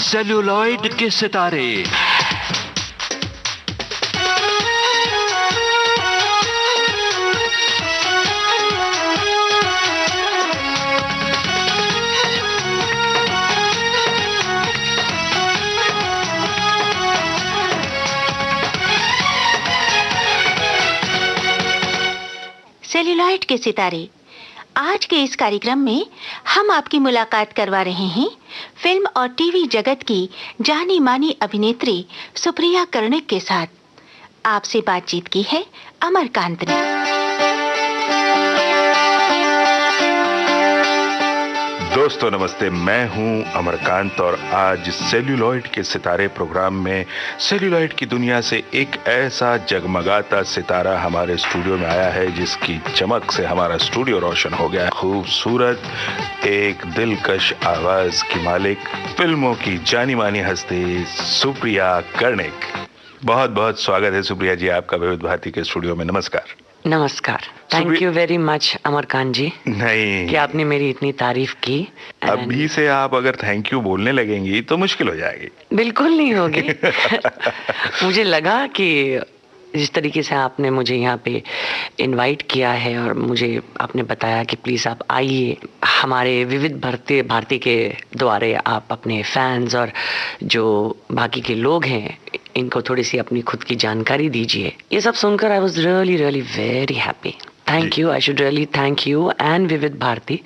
Celluloid के सितारे। Celluloid के सितारे। आज के इस कार्यक्रम में हम आपकी मुलाकात करवा रहे हैं फिल्म और टीवी जगत की जानी मानी अभिनेत्री सुप्रिया कर्णिक के साथ। आपसे बातचीत की है अमरकांत ने। दोस्तों नमस्ते, मैं हूं अमरकांत और आज सेल्यूलॉइड के सितारे प्रोग्राम में सेल्यूलॉइड की दुनिया से एक ऐसा जगमगाता सितारा हमारे स्टूडियो में आया है जिसकी चमक से हमारा स्टूडियो रोशन हो गया है। खूबसूरत, एक दिलकश आवाज की मालिक, फिल्मों की जानी मानी हस्ती सुप्रिया कर्णिक। बहुत बहुत स्वागत है सुप्रिया जी आपका विविध भारती के स्टूडियो में। नमस्कार। नमस्कार। Thank you very much Amarkant ji. नहीं कि आपने मेरी इतनी तारीफ की। अभी से आप अगर थैंक यू बोलने लगेंगी तो मुश्किल हो जाएगी। बिल्कुल नहीं होगी। मुझे लगा कि जिस तरीके से आपने मुझे यहाँ पे इनवाइट किया है और मुझे आपने बताया कि प्लीज़ आप आइए, हमारे विविध भारती के द्वारे आप अपने फैंस और जो बाकी के लोग हैं इनको थोड़ी सी अपनी खुद की जानकारी दीजिए। ये सब सुनकर I was really really very happy. Thank you. I should really thank you and Vividh Bharati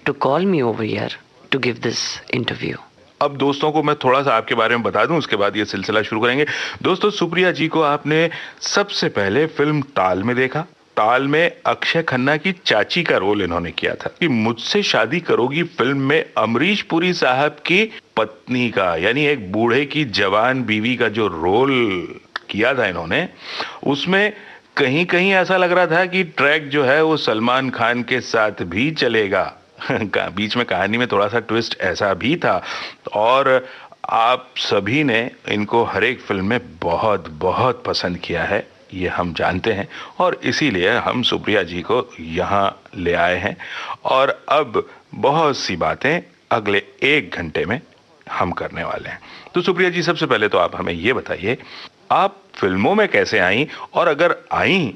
to call me over here to give this interview. अब दोस्तों को मैं थोड़ा सा आपके बारे में बता दूं, उसके बाद ये सिलसिला शुरू करेंगे। दोस्तों, सुप्रिया जी को आपने सबसे पहले फिल्म ताल में देखा। ताल में अक्षय खन्ना की चाची का रोल इन्होंने किया था कि मुझसे शादी करोगी फिल्म में अमरीश पुरी साहब की पत्नी का, यानी एक बूढ़े की जवान बीवी का जो रोल किया था इन्होंने, उसमें कहीं कहीं ऐसा लग रहा था कि ट्रैक जो है वो सलमान खान के साथ भी चलेगा। बीच में कहानी में थोड़ा सा ट्विस्ट ऐसा भी था और आप सभी ने इनको हर एक फिल्म में बहुत बहुत पसंद किया है, ये हम जानते हैं और इसीलिए हम सुप्रिया जी को यहाँ ले आए हैं और अब बहुत सी बातें अगले 1 घंटे में हम करने वाले हैं। तो सुप्रिया जी, सबसे पहले तो आप हमें ये बताइए, आप फिल्मों में कैसे आई और अगर आई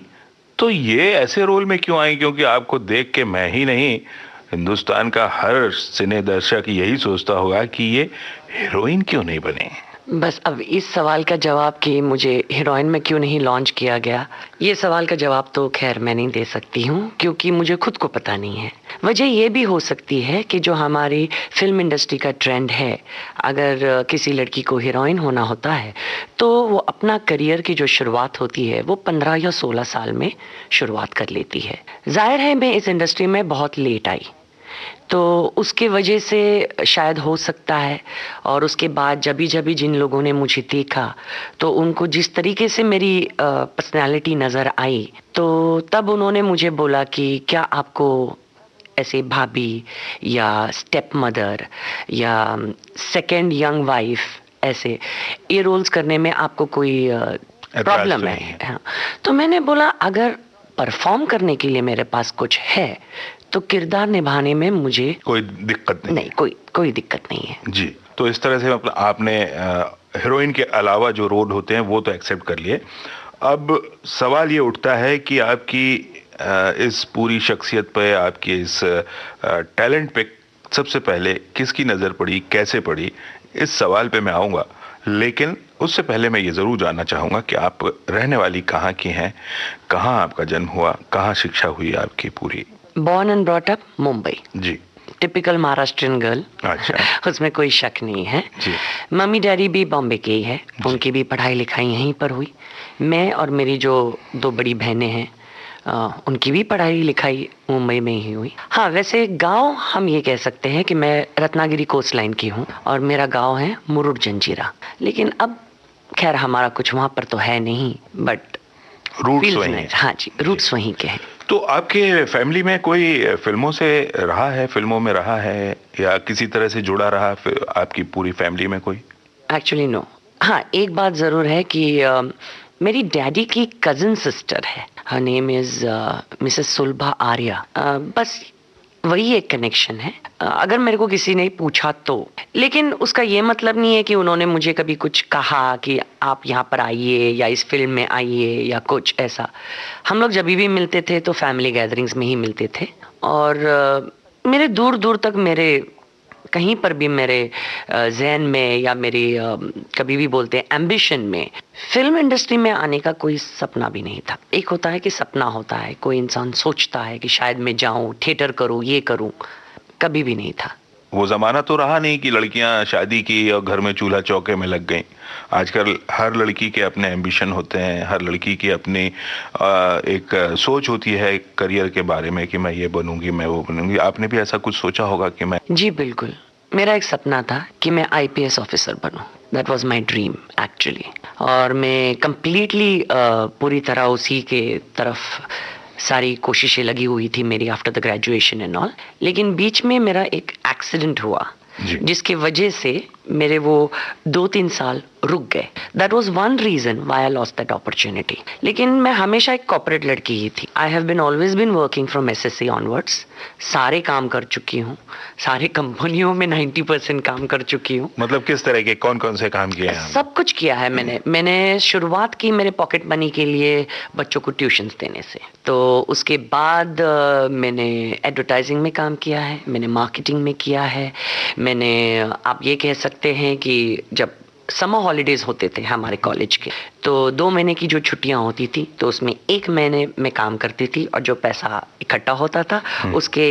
तो ये ऐसे रोल में क्यों आई? क्योंकि आपको देख के मैं ही नहीं, हिंदुस्तान का हर सिने दर्शक यही सोचता होगा कि ये हीरोइन क्यों नहीं बने। बस अब इस सवाल का जवाब कि मुझे हीरोइन में क्यों नहीं लॉन्च किया गया, ये सवाल का जवाब तो खैर मैं नहीं दे सकती हूँ क्योंकि मुझे खुद को पता नहीं है। वजह ये भी हो सकती है कि जो हमारी फिल्म इंडस्ट्री का ट्रेंड है, अगर किसी लड़की को हीरोइन होना होता है तो वो अपना करियर की जो शुरुआत होती है वो 15 या 16 साल में शुरुआत कर लेती है। जाहिर है मैं इस इंडस्ट्री में बहुत लेट आई तो उसके वजह से शायद हो सकता है। और उसके बाद जब भी जिन लोगों ने मुझे देखा तो उनको जिस तरीके से मेरी पर्सनालिटी नज़र आई तो तब उन्होंने मुझे बोला कि क्या आपको ऐसे भाभी या स्टेप मदर या सेकंड यंग वाइफ ऐसे ये रोल्स करने में आपको कोई प्रॉब्लम है? हाँ। तो मैंने बोला अगर परफॉर्म करने के लिए मेरे पास कुछ है तो किरदार निभाने में मुझे कोई दिक्कत नहीं, कोई दिक्कत नहीं है जी। तो इस तरह से आपने हीरोइन के अलावा जो रोल होते हैं वो तो एक्सेप्ट कर लिए। अब सवाल ये उठता है कि आपकी इस पूरी शख्सियत पे, आपकी इस टैलेंट पे सबसे पहले किसकी नज़र पड़ी, कैसे पड़ी? इस सवाल पे मैं आऊँगा, लेकिन उससे पहले मैं ये ज़रूर जानना चाहूँगा कि आप रहने वाली कहाँ की हैं, कहाँ आपका जन्म हुआ, कहाँ शिक्षा हुई आपकी पूरी? Born and brought up Mumbai ji. Typical Maharashtrian girl. अच्छा। उसमें कोई शक नहीं है जी। मम्मी डैडी भी बॉम्बे के ही है, उनकी भी पढ़ाई लिखाई यहीं पर हुई। मैं और मेरी जो 2 बड़ी बहनें हैं उनकी भी पढ़ाई लिखाई मुंबई में ही हुई। हाँ, वैसे गांव हम ये कह सकते हैं कि मैं रत्नागिरी कोस्ट लाइन की हूँ और मेरा गांव है मुरुड जंजीरा। लेकिन अब खैर हमारा कुछ वहाँ पर तो है नहीं, बट रूट्स वहीं हैं। हाँ जी, रूट्स वहीं के हैं। तो आपके फैमिली में कोई फिल्मों से रहा है, फिल्मों में रहा है या किसी तरह से जुड़ा रहा आपकी पूरी फैमिली में कोई? Actually no. हाँ, एक बात ज़रूर है कि मेरी डैडी की कज़न सिस्टर है, हर नेम इज़ मिसेस सुलभा आर्या। बस वही एक कनेक्शन है, अगर मेरे को किसी ने पूछा तो। लेकिन उसका ये मतलब नहीं है कि उन्होंने मुझे कभी कुछ कहा कि आप यहाँ पर आइए या इस फिल्म में आइए या कुछ ऐसा। हम लोग जब भी मिलते थे तो फैमिली गैदरिंग्स में ही मिलते थे, और मेरे दूर दूर तक मेरे कहीं पर भी मेरे ज़हन में या मेरी कभी भी बोलते हैं एम्बिशन में फिल्म इंडस्ट्री में आने का कोई सपना भी नहीं था। एक होता है कि सपना होता है, कोई इंसान सोचता है कि शायद मैं जाऊं, थिएटर करूं, ये करूं, कभी भी नहीं था। वो जमाना तो रहा नहीं कि लड़कियां शादी की और घर में चूल्हा चौके में लग गईं। आजकल हर लड़की के अपने एम्बिशन होते हैं, हर लड़की की अपनी एक सोच होती है करियर के बारे में कि मैं ये बनूंगी, मैं वो बनूंगी। आपने भी ऐसा कुछ सोचा होगा कि मैं? जी बिल्कुल, मेरा एक सपना था कि मैं आईपीएस ऑफिसर बनूं। That was my dream actually, और मैं कंप्लीटली पूरी तरह उसी के तरफ सारी कोशिशें लगी हुई थी मेरी after the graduation and all. लेकिन बीच में मेरा एक एक्सीडेंट हुआ जिसकी वजह से मेरे वो 2-3 साल रुक गए। That was one reason why I lost that opportunity. लेकिन मैं हमेशा एक कॉर्पोरेट लड़की ही थी। I have been always been working from SSC onwards. सारे काम कर चुकी हूँ, सारे कंपनियों में 90% काम कर चुकी हूँ। मतलब किस तरह के, कौन कौन से काम किए हैं? सब कुछ किया है मैंने शुरुआत की मेरे पॉकेट मनी के लिए बच्चों को ट्यूशंस देने से। तो उसके बाद मैंने एडवर्टाइजिंग में काम किया है, मैंने मार्केटिंग में किया है, मैंने, आप ये कह सकते हैं कि जब समर हॉलीडेज होते थे हमारे कॉलेज के, तो 2 महीने की जो छुट्टियां होती थी तो उसमें 1 महीने में काम करती थी, और जो पैसा इकट्ठा होता था उसके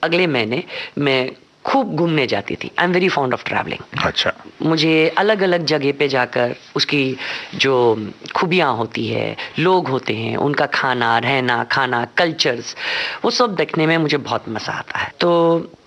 अगले महीने मैं खूब घूमने जाती थी। आई am very fond of travelling. अच्छा। मुझे अलग अलग जगह पे जाकर उसकी जो खूबियाँ होती है, लोग होते हैं, उनका खाना, रहना, खाना, कल्चर्स, वो सब देखने में मुझे बहुत मज़ा आता है। तो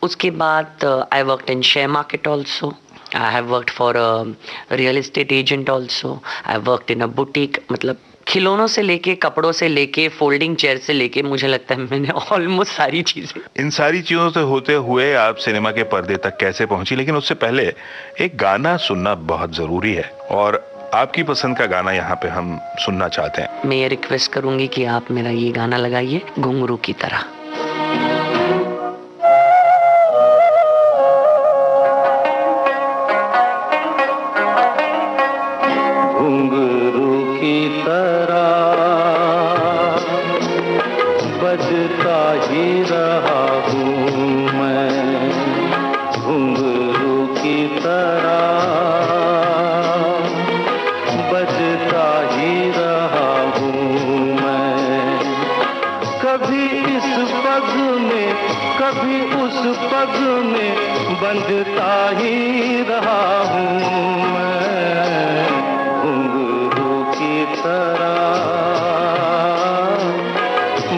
उसके बाद I worked in share market also. I have worked for a real estate agent also. I worked in a boutique. मतलब खिलौनों से लेके, कपड़ों से लेके, फोल्डिंग चेयर से लेके, मुझे लगता है मैंने ऑलमोस्ट सारी चीजें। इन सारी चीजों से होते हुए आप सिनेमा के पर्दे तक कैसे पहुंची? लेकिन उससे पहले एक गाना सुनना बहुत जरूरी है, और आपकी पसंद का गाना यहाँ पे हम सुनना चाहते हैं। मैं ये रिक्वेस्ट करूंगी कि आप मेरा ये गाना लगाइए, घुंघरू की तरह। बजता ही रहा हूँ मैं, घुंघरू की तरह बजता ही रहा हूँ मैं। कभी इस पग में, कभी उस पग में बंधता ही रहा हूँ मैं, घुंघरू की तरह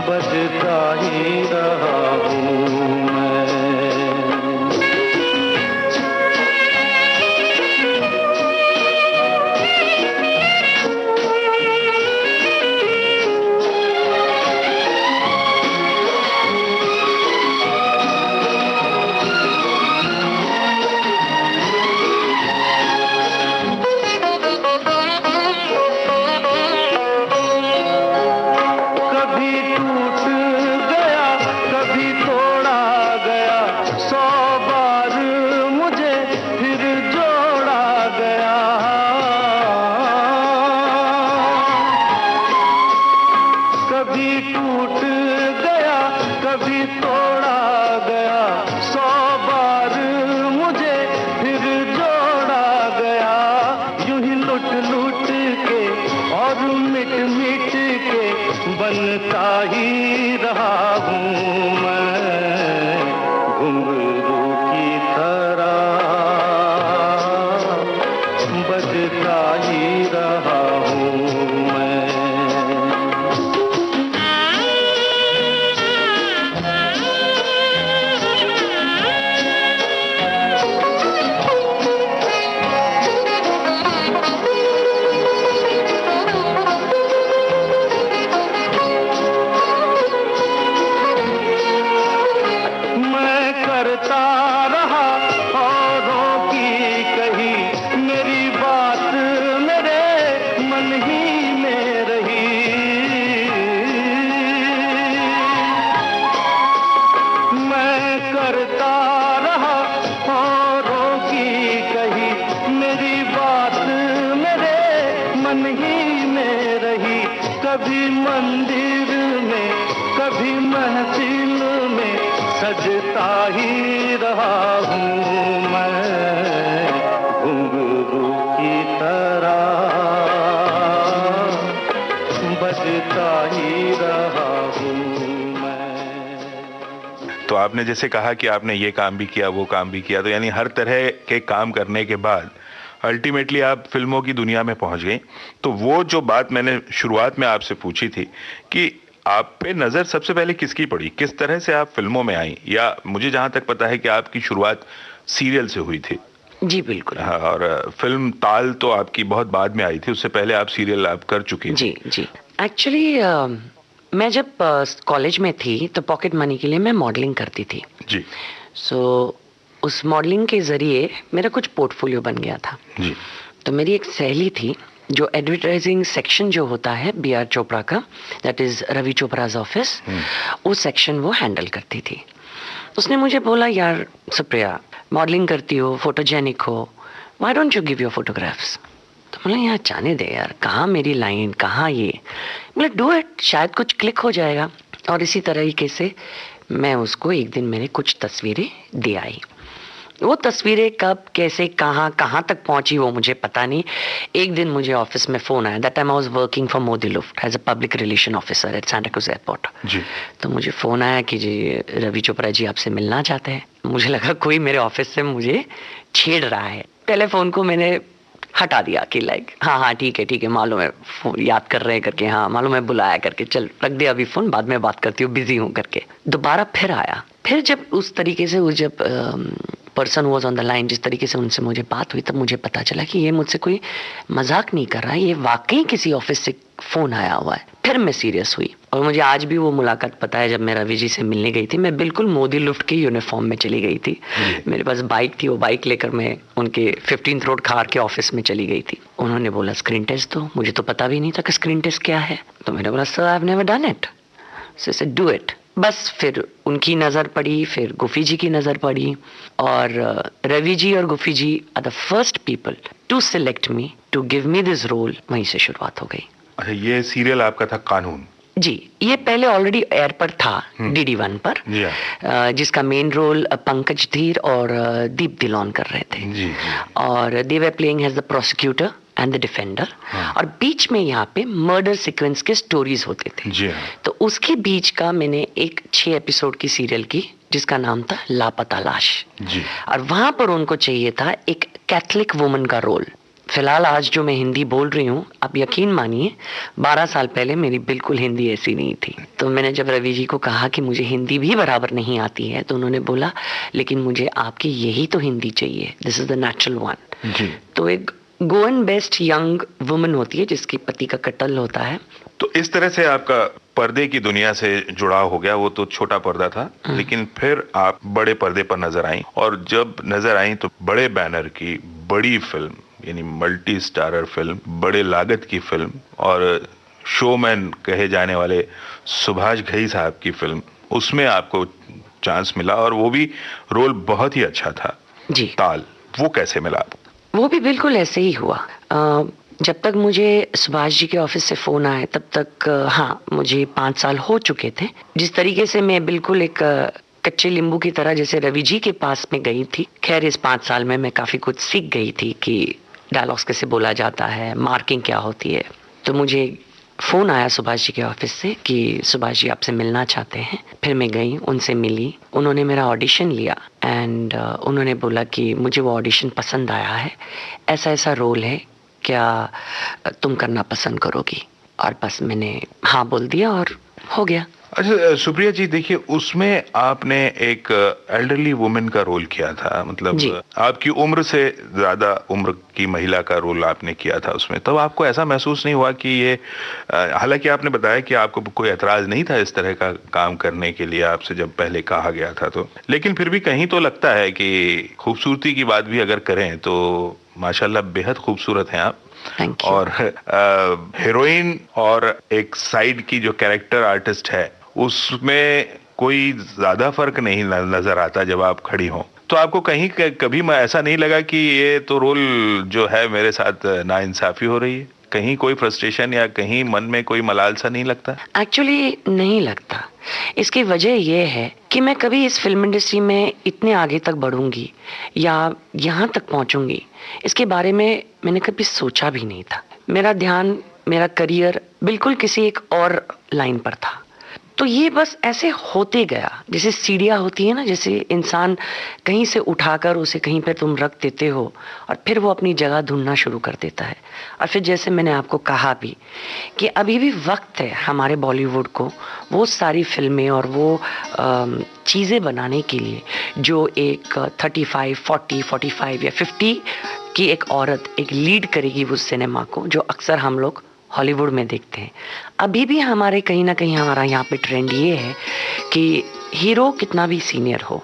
बजता ही रहा हूँ मैं। डमरू की तरह बजता ही रहा हूँ मैं। तो आपने जैसे कहा कि आपने ये काम भी किया, वो काम भी किया, तो यानी हर तरह के काम करने के बाद अल्टीमेटली आप फिल्मों की दुनिया में पहुंच गई। तो वो जो बात मैंने शुरुआत में आपसे पूछी थी कि आप पे नजर सबसे पहले किसकी पड़ी, किस तरह से आप फिल्मों में आई, या मुझे जहां तक पता है कि आपकी शुरुआत सीरियल से हुई थी। जी बिल्कुल। हाँ, और फिल्म ताल तो आपकी बहुत बाद में आई थी, उससे पहले आप सीरियल आप कर चुकी थी। जी जी। एक्चुअली मैं जब कॉलेज में थी तो पॉकेट मनी के लिए मैं मॉडलिंग करती थी। जी। सो उस मॉडलिंग के जरिए मेरा कुछ पोर्टफोलियो बन गया था। जी। तो मेरी एक सहेली थी जो एडवर्टाइजिंग सेक्शन जो होता है BR चोपड़ा का, that is Ravi Chopra's office, वो सेक्शन वो हैंडल करती थी। उसने मुझे बोला, यार सुप्रिया, मॉडलिंग करती हो, फोटोजेनिक हो, why don't you give your photographs. तो बोला, यार जाने दे यार, कहाँ मेरी लाइन, कहाँ ये। बोले डू इट, शायद कुछ क्लिक हो जाएगा। और इसी तरीके से मैं उसको एक दिन मेरे कुछ तस्वीरें दे आई। वो तस्वीरें कब, कैसे, कहाँ कहाँ तक पहुंची वो मुझे पता नहीं। एक दिन मुझे ऑफिस में फोन आया। That time I was working for Modiluft as a public relation officer at Santa Cruz airport. जी। तो मुझे फोन आया कि जी रवि चोपड़ा जी आपसे मिलना चाहते हैं। मुझे लगा कोई मेरे ऑफिस से मुझे छेड़ रहा है। टेलीफोन को मैंने हटा दिया कि लाइक हाँ ठीक है मालूम है, याद कर रहे हैं करके, हाँ मालूम है बुलाया करके, चल रख दिया अभी फोन, बाद में बात करती हूँ, बिजी हूँ करके। दोबारा फिर आया। फिर जब उस तरीके से वो जब person was on the line, जिस तरीके से उनसे मुझे बात हुई, तब मुझे पता चला कि ये मुझसे कोई मजाक नहीं कर रहा है, ये वाकई किसी ऑफिस से फोन आया हुआ है। फिर मैं सीरियस हुई। और मुझे आज भी वो मुलाकात पता है, जब मैं रवि जी से मिलने गई थी, मैं बिल्कुल मोदी लुफ्ट के यूनिफॉर्म में चली गई थी। मेरे पास बाइक थी, वो बाइक लेकर मैं उनके 15th रोड खार के ऑफिस में चली गई थी। उन्होंने बोला स्क्रीन टेस्ट दो। मुझे तो पता भी नहीं था कि स्क्रीन टेस्ट क्या है। तो मैंने बोला sir I have never done it. So say do it. बस फिर उनकी नज़र पड़ी, फिर गुफी जी की नज़र पड़ी, और रवि जी और Gufi ji are the first people to select me, to give me this role. वहीं से शुरुआत हो गई। अच्छा, ये सीरियल आपका था कानून? जी, ये पहले ऑलरेडी एयर पर था DD1 पर, जिसका मेन रोल पंकज धीर और दीप दिलोन कर रहे थे। जी। और they were playing as the prosecutor and the defender. और बीच में यहाँ पे मर्डर सीक्वेंस के स्टोरीज होते थे। जी। तो उसके बीच का मैंने एक 6 एपिसोड की सीरियल की जिसका नाम था लापता लाश। जी। और वहां पर उनको चाहिए था एक कैथलिक वुमन का रोल। फिलहाल आज जो मैं हिंदी बोल रही हूँ, आप यकीन मानिए 12 साल पहले मेरी बिल्कुल हिंदी ऐसी नहीं थी। तो मैंने जब रवि जी को कहा कि मुझे हिंदी भी बराबर नहीं आती है, तो उन्होंने बोला लेकिन मुझे आपकी यही तो हिंदी चाहिए, this is the natural one. जी। तो एक गोवन बेस्ट यंग वुमन होती है जिसके पति का कत्ल होता है। तो इस तरह से आपका पर्दे की दुनिया से जुड़ाव हो गया। वो तो छोटा पर्दा था, लेकिन फिर आप बड़े पर्दे पर नजर आई, और जब नजर आई तो बड़े बैनर की बड़ी फिल्म, यानी मल्टी स्टारर फिल्म, बड़े लागत की फिल्म, और शोमैन कहे जाने वाले सुभाष घई साहब की फिल्म, उसमें आपको चांस मिला, और वो भी रोल बहुत ही अच्छा था। जी। ताल, वो कैसे मिला आपको? वो भी बिल्कुल ऐसे ही हुआ। जब तक मुझे सुभाष जी के ऑफिस से फोन आए तब तक हाँ मुझे 5 साल हो चुके थे। जिस तरीके से मैं बिल्कुल एक कच्चे नींबू की तरह जैसे रवि जी के पास में गई थी, खैर इस 5 साल में मैं काफी कुछ सीख गई थी कि डायलॉग्स कैसे बोला जाता है, मार्किंग क्या होती है। तो मुझे फोन आया सुभाष जी के ऑफिस से कि सुभाष जी आपसे मिलना चाहते हैं। फिर मैं गई, उनसे मिली, उन्होंने मेरा ऑडिशन लिया एंड उन्होंने बोला कि मुझे वो ऑडिशन पसंद आया है, ऐसा ऐसा रोल है, क्या तुम करना पसंद करोगी? और बस मैंने हाँ बोल दिया और हो गया। अच्छा सुप्रिया जी, देखिए उसमें आपने एक एल्डरली वुमेन का रोल किया था, मतलब आपकी उम्र से ज्यादा उम्र की महिला का रोल आपने किया था उसमें। तब आपको ऐसा महसूस नहीं हुआ कि ये, हालांकि आपने बताया कि आपको कोई एतराज नहीं था इस तरह का काम करने के लिए आपसे जब पहले कहा गया था, तो लेकिन फिर भी कहीं तो लगता है कि खूबसूरती की बात भी अगर करें तो माशाल्लाह बेहद खूबसूरत हैं आप। और हीरोइन और एक साइड की जो कैरेक्टर आर्टिस्ट है उसमें कोई ज्यादा फर्क नहीं नजर आता जब आप खड़ी हो। तो आपको कहीं कभी ऐसा नहीं लगा कि ये तो रोल जो है मेरे साथ नाइंसाफी हो रही है? कहीं कोई फ्रस्ट्रेशन या कहीं मन में कोई मलाल सा नहीं लगता? एक्चुअली नहीं लगता। इसकी वजह यह है कि मैं कभी इस फिल्म इंडस्ट्री में इतने आगे तक बढ़ूंगी या यहाँ तक पहुंचूंगी, इसके बारे में मैंने कभी सोचा भी नहीं था। मेरा ध्यान, मेरा करियर बिल्कुल किसी एक और लाइन पर था। तो ये बस ऐसे होते गया, जैसे सीढ़ियाँ होती है ना, जैसे इंसान कहीं से उठाकर उसे कहीं पर तुम रख देते हो और फिर वो अपनी जगह ढूंढना शुरू कर देता है। और फिर जैसे मैंने आपको कहा भी कि अभी भी वक्त है हमारे बॉलीवुड को वो सारी फिल्में और वो चीज़ें बनाने के लिए जो एक 35, 40, 45 या 50 की एक औरत एक लीड करेगी वो सिनेमा को, जो अक्सर हम लोग हॉलीवुड में देखते हैं। अभी भी हमारे कहीं ना कहीं हमारा यहाँ पे ट्रेंड ये है कि हीरो कितना भी सीनियर हो,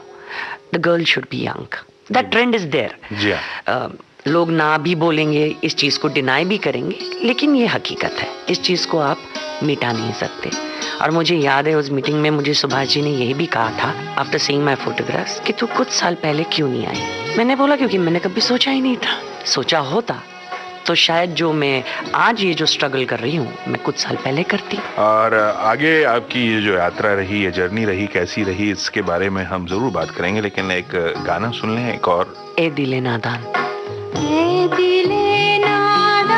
the girl should be young. That trend is there. जी हाँ। लोग ना भी बोलेंगे, इस चीज़ को डिनाई भी करेंगे, लेकिन ये हकीकत है, इस चीज़ को आप मिटा नहीं सकते। और मुझे याद है उस मीटिंग में मुझे सुभाष जी ने यही भी कहा था आफ्टर सीइंग माय फोटोग्राफ्स कि तू कुछ साल पहले क्यों नहीं आई। मैंने बोला क्योंकि मैंने कभी सोचा ही नहीं था। सोचा होता तो शायद जो मैं आज ये जो स्ट्रगल कर रही हूँ मैं कुछ साल पहले करती। और आगे आपकी ये जो यात्रा रही, ये जर्नी रही, कैसी रही, इसके बारे में हम जरूर बात करेंगे, लेकिन एक गाना सुन लें एक और। ए दिले नादान। ए दिले नादान,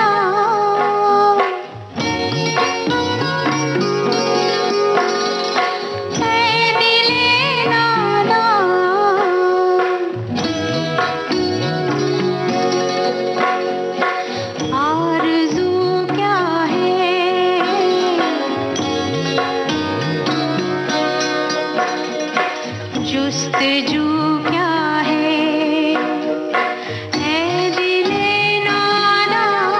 ए दिले नादान, आरज़ू क्या है, जुस्तजू क्या है, ए दिले नादान,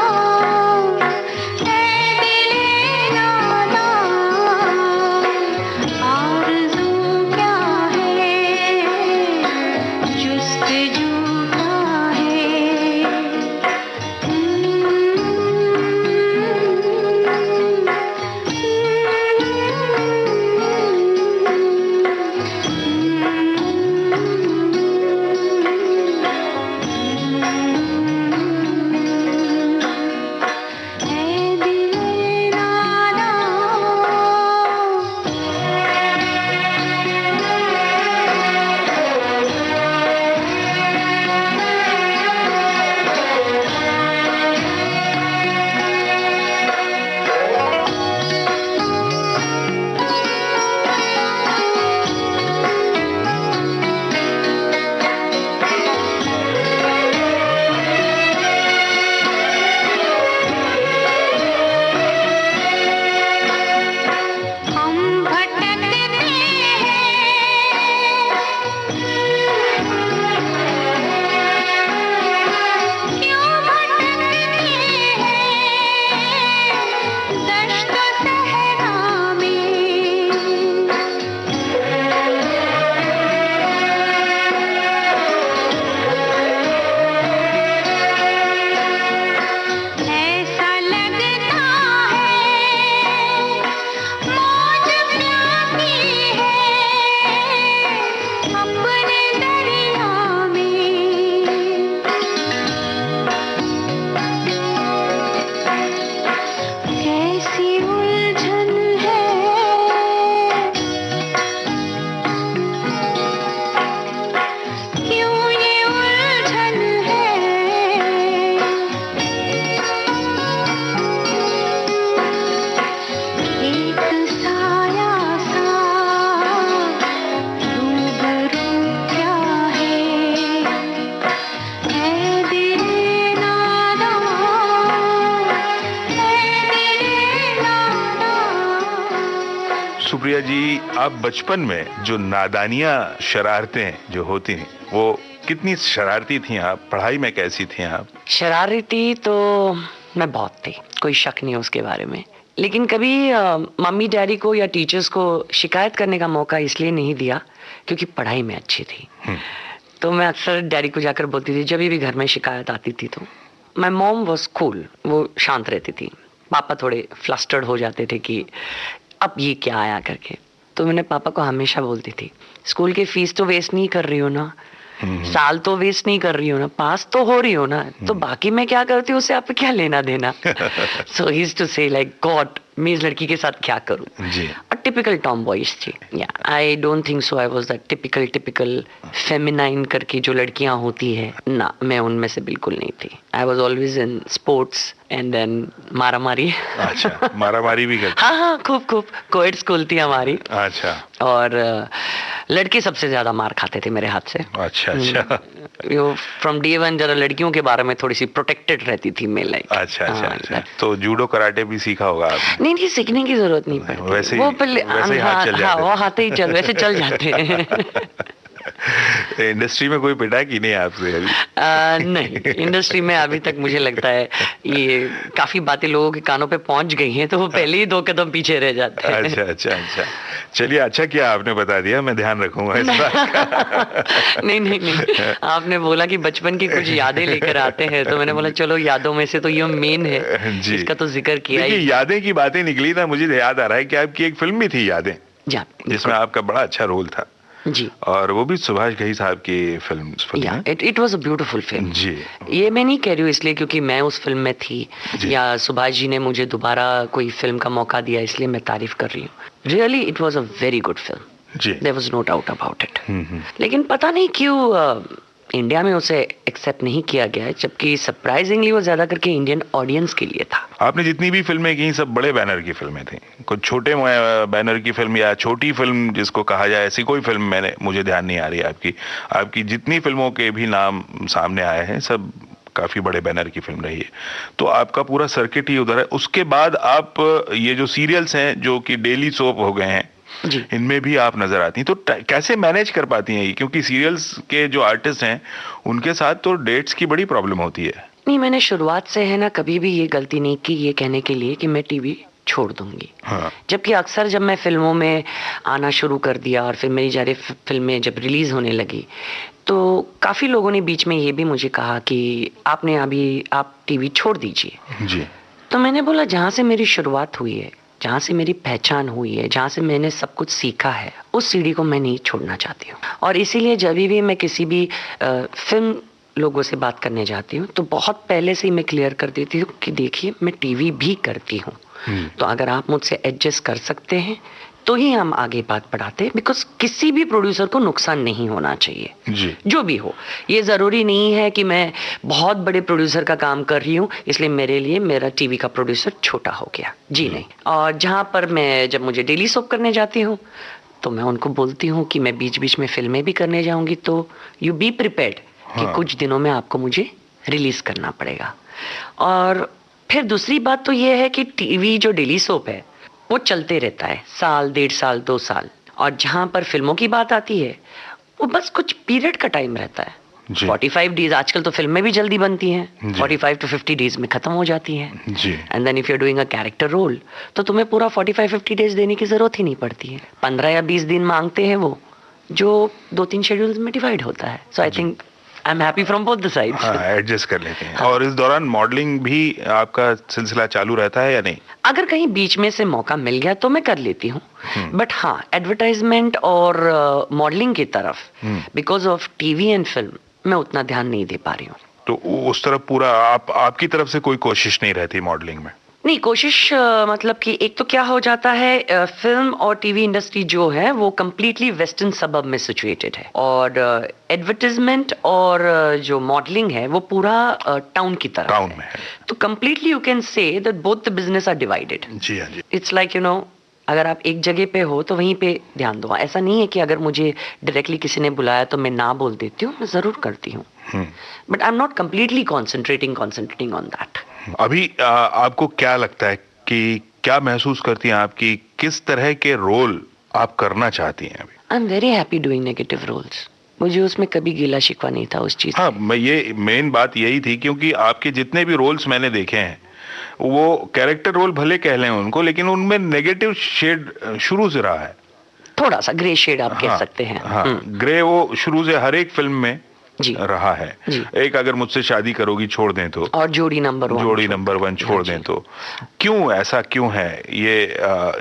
ए दिले नादान, आरज़ू क्या है, जुस्तजू क्या है। हम भटकते हैं, क्यों भटकते हैं दश्त सहरा में, ऐसा लगता है मौज प्यासी है अपने दरिया में, कैसी उलझन है, क्यों ये उलझन है, एक साया सा रूबरू क्या है, ए दिले नादान, ए दिले नादान। सुप्रिया जी, आप बचपन में जो नादानियां, शरारतें जो होती हैं, वो कितनी शरारती थी आप? पढ़ाई में कैसी थी आप? शरारती तो मैं बहुत थी, कोई शक नहीं है उसके बारे में। लेकिन कभी मम्मी डैडी को या टीचर्स को शिकायत करने का मौका इसलिए नहीं दिया क्योंकि पढ़ाई में अच्छी थी। तो मैं अक्सर डैडी को जाकर बोलती थी जब भी घर में शिकायत आती थी तो। माय मॉम वाज कूल, वो शांत रहती थी। पापा थोड़े फ्लस्टर्ड हो जाते थे कि अब ये क्या आया करके। तो मैंने पापा को हमेशा बोलती थी स्कूल की फीस तो वेस्ट नहीं कर रही हो ना, साल तो वेस्ट नहीं कर रही हो ना, पास तो हो रही हो ना, तो बाकी मैं क्या करती हूँ उससे आपको क्या लेना देना. सो ही यूज्ड टू से लाइक गॉड, मैं इस लड़की के साथ क्या करूं. जी. और टिपिकल टॉम बॉयज थी. या I don't think so I was that typical feminine करके जो लड़कियां होती है ना, मैं उनमें से बिल्कुल नहीं थी. I was always in sports and then मारामारी. अच्छा, मारामारी भी करते. हाँ, खूब कोएड स्कूल थी हमारी. अच्छा. और लड़के सबसे ज्यादा मार खाते थे मेरे हाथ से. अच्छा. फ्रॉम डे वन जरा लड़कियों के बारे में थोड़ी सी प्रोटेक्टेड रहती थी मैं, लाइक. अच्छा. तो जूडो कराटे भी सीखा होगा आपने? नहीं, सीखने की जरूरत नहीं पड़ती. वैसे वो पहले वो हाथ ही वैसे चल जाते हैं. इंडस्ट्री में कोई पिटा कि नहीं आपसे अभी? नहीं, इंडस्ट्री में अभी तक मुझे लगता है ये काफी बातें लोगों के कानों पे पहुंच गई हैं, तो वो पहले ही 2 कदम पीछे रह जाते हैं. अच्छा. चलिए, अच्छा किया आपने बता दिया, मैं ध्यान रखूंगा इस बात का. नहीं, आपने बोला कि बचपन की कुछ यादें लेकर आते हैं, तो मैंने बोला चलो यादों में से तो ये मेन है जी. इसका तो जिक्र किया ही. यादें की बातें निकली था, मुझे याद आ रहा है कि आपकी एक फिल्म भी थी यादें, जिसमें आपका बड़ा अच्छा रोल था जी. और वो भी सुभाष घई साहब की film. It was a beautiful film जी. ये मैं नहीं कह रही हूँ इसलिए क्योंकि मैं उस फिल्म में थी या सुभाष जी ने मुझे दोबारा कोई फिल्म का मौका दिया इसलिए मैं तारीफ कर रही हूँ. Really it was a very good film जी. There was no doubt about it. लेकिन पता नहीं क्यों इंडिया में उसे एक्सेप्ट नहीं किया गया, जबकि सरप्राइजिंगली वो ज्यादा करके इंडियन ऑडियंस के लिए था. आपने जितनी भी फिल्में की सब बड़े बैनर की फिल्में थी. कुछ छोटे बैनर की फिल्म या छोटी फिल्म जिसको कहा जाए, ऐसी कोई फिल्म मुझे ध्यान नहीं आ रही है. आपकी जितनी फिल्मों के भी नाम सामने आए हैं सब काफी बड़े बैनर की फिल्म रही है. तो आपका पूरा सर्किट ही उधर है. उसके बाद आप ये जो सीरियल्स हैं जो कि डेली सोप हो गए हैं जी. इनमें भी आप नजर आती हैं, तो कैसे मैनेज कर पाती हैं ये? क्योंकि सीरियल्स के जो आर्टिस्ट हैं उनके साथ तो डेट्स की बड़ी प्रॉब्लम होती है. नहीं, मैंने शुरुआत से है ना कभी भी ये गलती नहीं की ये कहने के लिए कि मैं टीवी छोड़ दूंगी. हाँ. जबकि अक्सर जब मैं फिल्मों में आना शुरू कर दिया और फिर मेरी सारी फिल्में जब रिलीज होने लगी तो काफी लोगों ने बीच में ये भी मुझे कहा कि आप टीवी छोड़ दीजिए जी. तो मैंने बोला जहां से मेरी शुरुआत हुई है, जहां से मेरी पहचान हुई है, जहां से मैंने सब कुछ सीखा है, उस सीढ़ी को मैं नहीं छोड़ना चाहती हूँ. और इसीलिए जब भी मैं किसी भी फिल्म लोगों से बात करने जाती हूँ तो बहुत पहले से ही मैं क्लियर कर देती हूँ कि देखिए मैं टीवी भी करती हूँ. तो अगर आप मुझसे एडजस्ट कर सकते हैं तो ही हम आगे बात बढ़ाते हैं. बिकॉज किसी भी प्रोड्यूसर को नुकसान नहीं होना चाहिए जी. जो भी हो. ये जरूरी नहीं है कि मैं बहुत बड़े प्रोड्यूसर का काम कर रही हूँ इसलिए मेरे लिए मेरा टीवी का प्रोड्यूसर छोटा हो गया जी. नहीं. और जहां पर मैं जब मुझे डेली सोप करने जाती हूँ तो मैं उनको बोलती हूँ कि मैं बीच बीच में फिल्में भी करने जाऊंगी, तो यू बी प्रिपेयर्ड कि कुछ दिनों में आपको मुझे रिलीज करना पड़ेगा. और फिर दूसरी बात तो ये है कि टीवी जो डेली सोप है वो चलते रहता है साल, 1.5 साल, 2 साल. और जहां पर फिल्मों की बात आती है वो बस कुछ पीरियड का टाइम रहता है. 45 डेज. आजकल तो फिल्में भी जल्दी बनती हैं, 45 to 50 डेज में खत्म हो जाती हैं. And then if you are doing a character role तो तुम्हें पूरा 45-50 डेज देने की जरूरत ही नहीं पड़ती है. 15 या 20 दिन मांगते हैं वो, जो 2-3 शेड्यूल्स में डिवाइड होता है. So I think I am happy from both the sides. Adjust कर लेते हैं. और इस दौरान मॉडलिंग भी आपका सिलसिला चालू रहता है या नहीं? अगर कहीं बीच में से मौका मिल गया तो मैं कर लेती हूँ. बट हाँ, एडवर्टाइजमेंट और मॉडलिंग की तरफ because of TV and film मैं उतना ध्यान नहीं दे पा रही हूँ. तो उस तरफ पूरा आपकी तरफ से कोई कोशिश नहीं रहती मॉडलिंग में? नहीं, कोशिश मतलब कि एक तो क्या हो जाता है, फिल्म और टीवी इंडस्ट्री जो है वो कम्प्लीटली वेस्टर्न सबब में सिचुएटेड है और एडवर्टाइजमेंट और जो मॉडलिंग है वो पूरा टाउन की तरफ टाउन में है. तो completely you can say that both the business are divided. जी हाँ जी. इट्स लाइक अगर आप एक जगह पे हो तो वहीं पे ध्यान दो. ऐसा नहीं है कि अगर मुझे डायरेक्टली किसी ने बुलाया तो मैं ना बोल देती हूँ, मैं जरूर करती हूँ. But I am not completely concentrating on that. अभी आपको क्या लगता है कि क्या महसूस करती हैं आप कि किस तरह के रोल आप करना चाहती हैं अभी? I am very happy doing negative roles. मुझे उसमें कभी गिला शिकवा नहीं था उस चीज. हाँ, मैं ये मेन बात यही थी क्योंकि आपके जितने भी रोल्स मैंने देखे हैं वो कैरेक्टर रोल भले कह लें उनको, लेकिन उनमें नेगेटिव शेड शुरू से रहा है. थोड़ा सा ग्रे शेड आप कह सकते हैं. हाँ, ग्रे वो शुरू से हर एक फिल्म में जी रहा है। जी। एक अगर मुझसे शादी करोगी छोड़ दें तो, और जोड़ी नंबर 1 छोड़ दें तो, क्यों ऐसा क्यों है ये?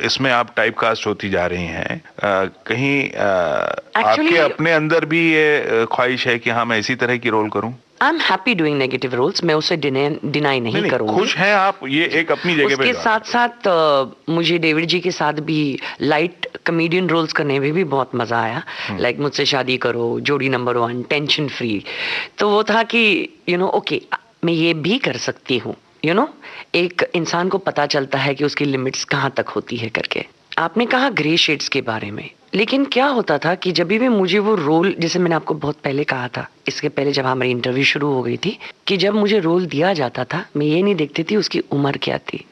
इसमें आप टाइप कास्ट होती जा रही हैं। कहीं आपके अपने अंदर भी ये ख्वाहिश है कि हाँ मैं इसी तरह की रोल करूं? I am happy doing negative roles, मैं उसे डिनाई नहीं करूंगी। खुश हैं आप, ये एक अपनी जगह पे। उसके साथ साथ मुझे डेविड जी के साथ भी लाइट कॉमेडियन रोल्स करने में भी बहुत मजा आया। लाइक मुझसे शादी करो, जोड़ी नंबर 1, टेंशन फ्री। तो वो था कि ओके मैं ये भी कर सकती हूँ। एक इंसान को पता चलता है कि उसकी लिमिट्स कहाँ तक होती है करके। आपने कहा ग्रे शेड्स के बारे में, लेकिन क्या होता था कि जब भी मुझे वो रोल, जैसे मैंने आपको बहुत पहले कहा था, इसके पहले जब हमारी इंटरव्यू शुरू हो गई थी, कि जब मुझे रोल दिया जाता था मैं ये नहीं देखती थी उसकी उम्र क्या थी,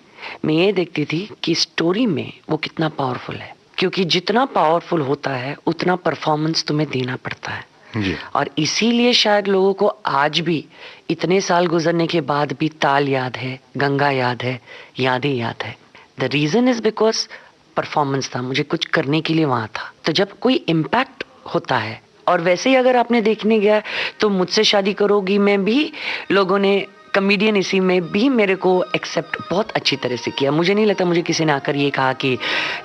मैं ये देखती थी कि स्टोरी में वो कितना पावरफुल है। क्योंकि जितना पावरफुल होता है उतना परफॉर्मेंस तुम्हें देना पड़ता है जी। और इसीलिए शायद लोगों को आज भी इतने साल गुजरने के बाद भी ताल याद है, गंगा याद है, यादें याद है। The reason is because performance था, मुझे कुछ करने के लिए वहां था। तो जब कोई इम्पैक्ट होता है, और वैसे ही अगर आपने देखने गया तो मुझसे शादी करोगी में भी लोगों ने कॉमेडियन इसी में भी मेरे को एक्सेप्ट बहुत अच्छी तरह से किया। मुझे नहीं लगता मुझे किसी ने आकर ये कहा कि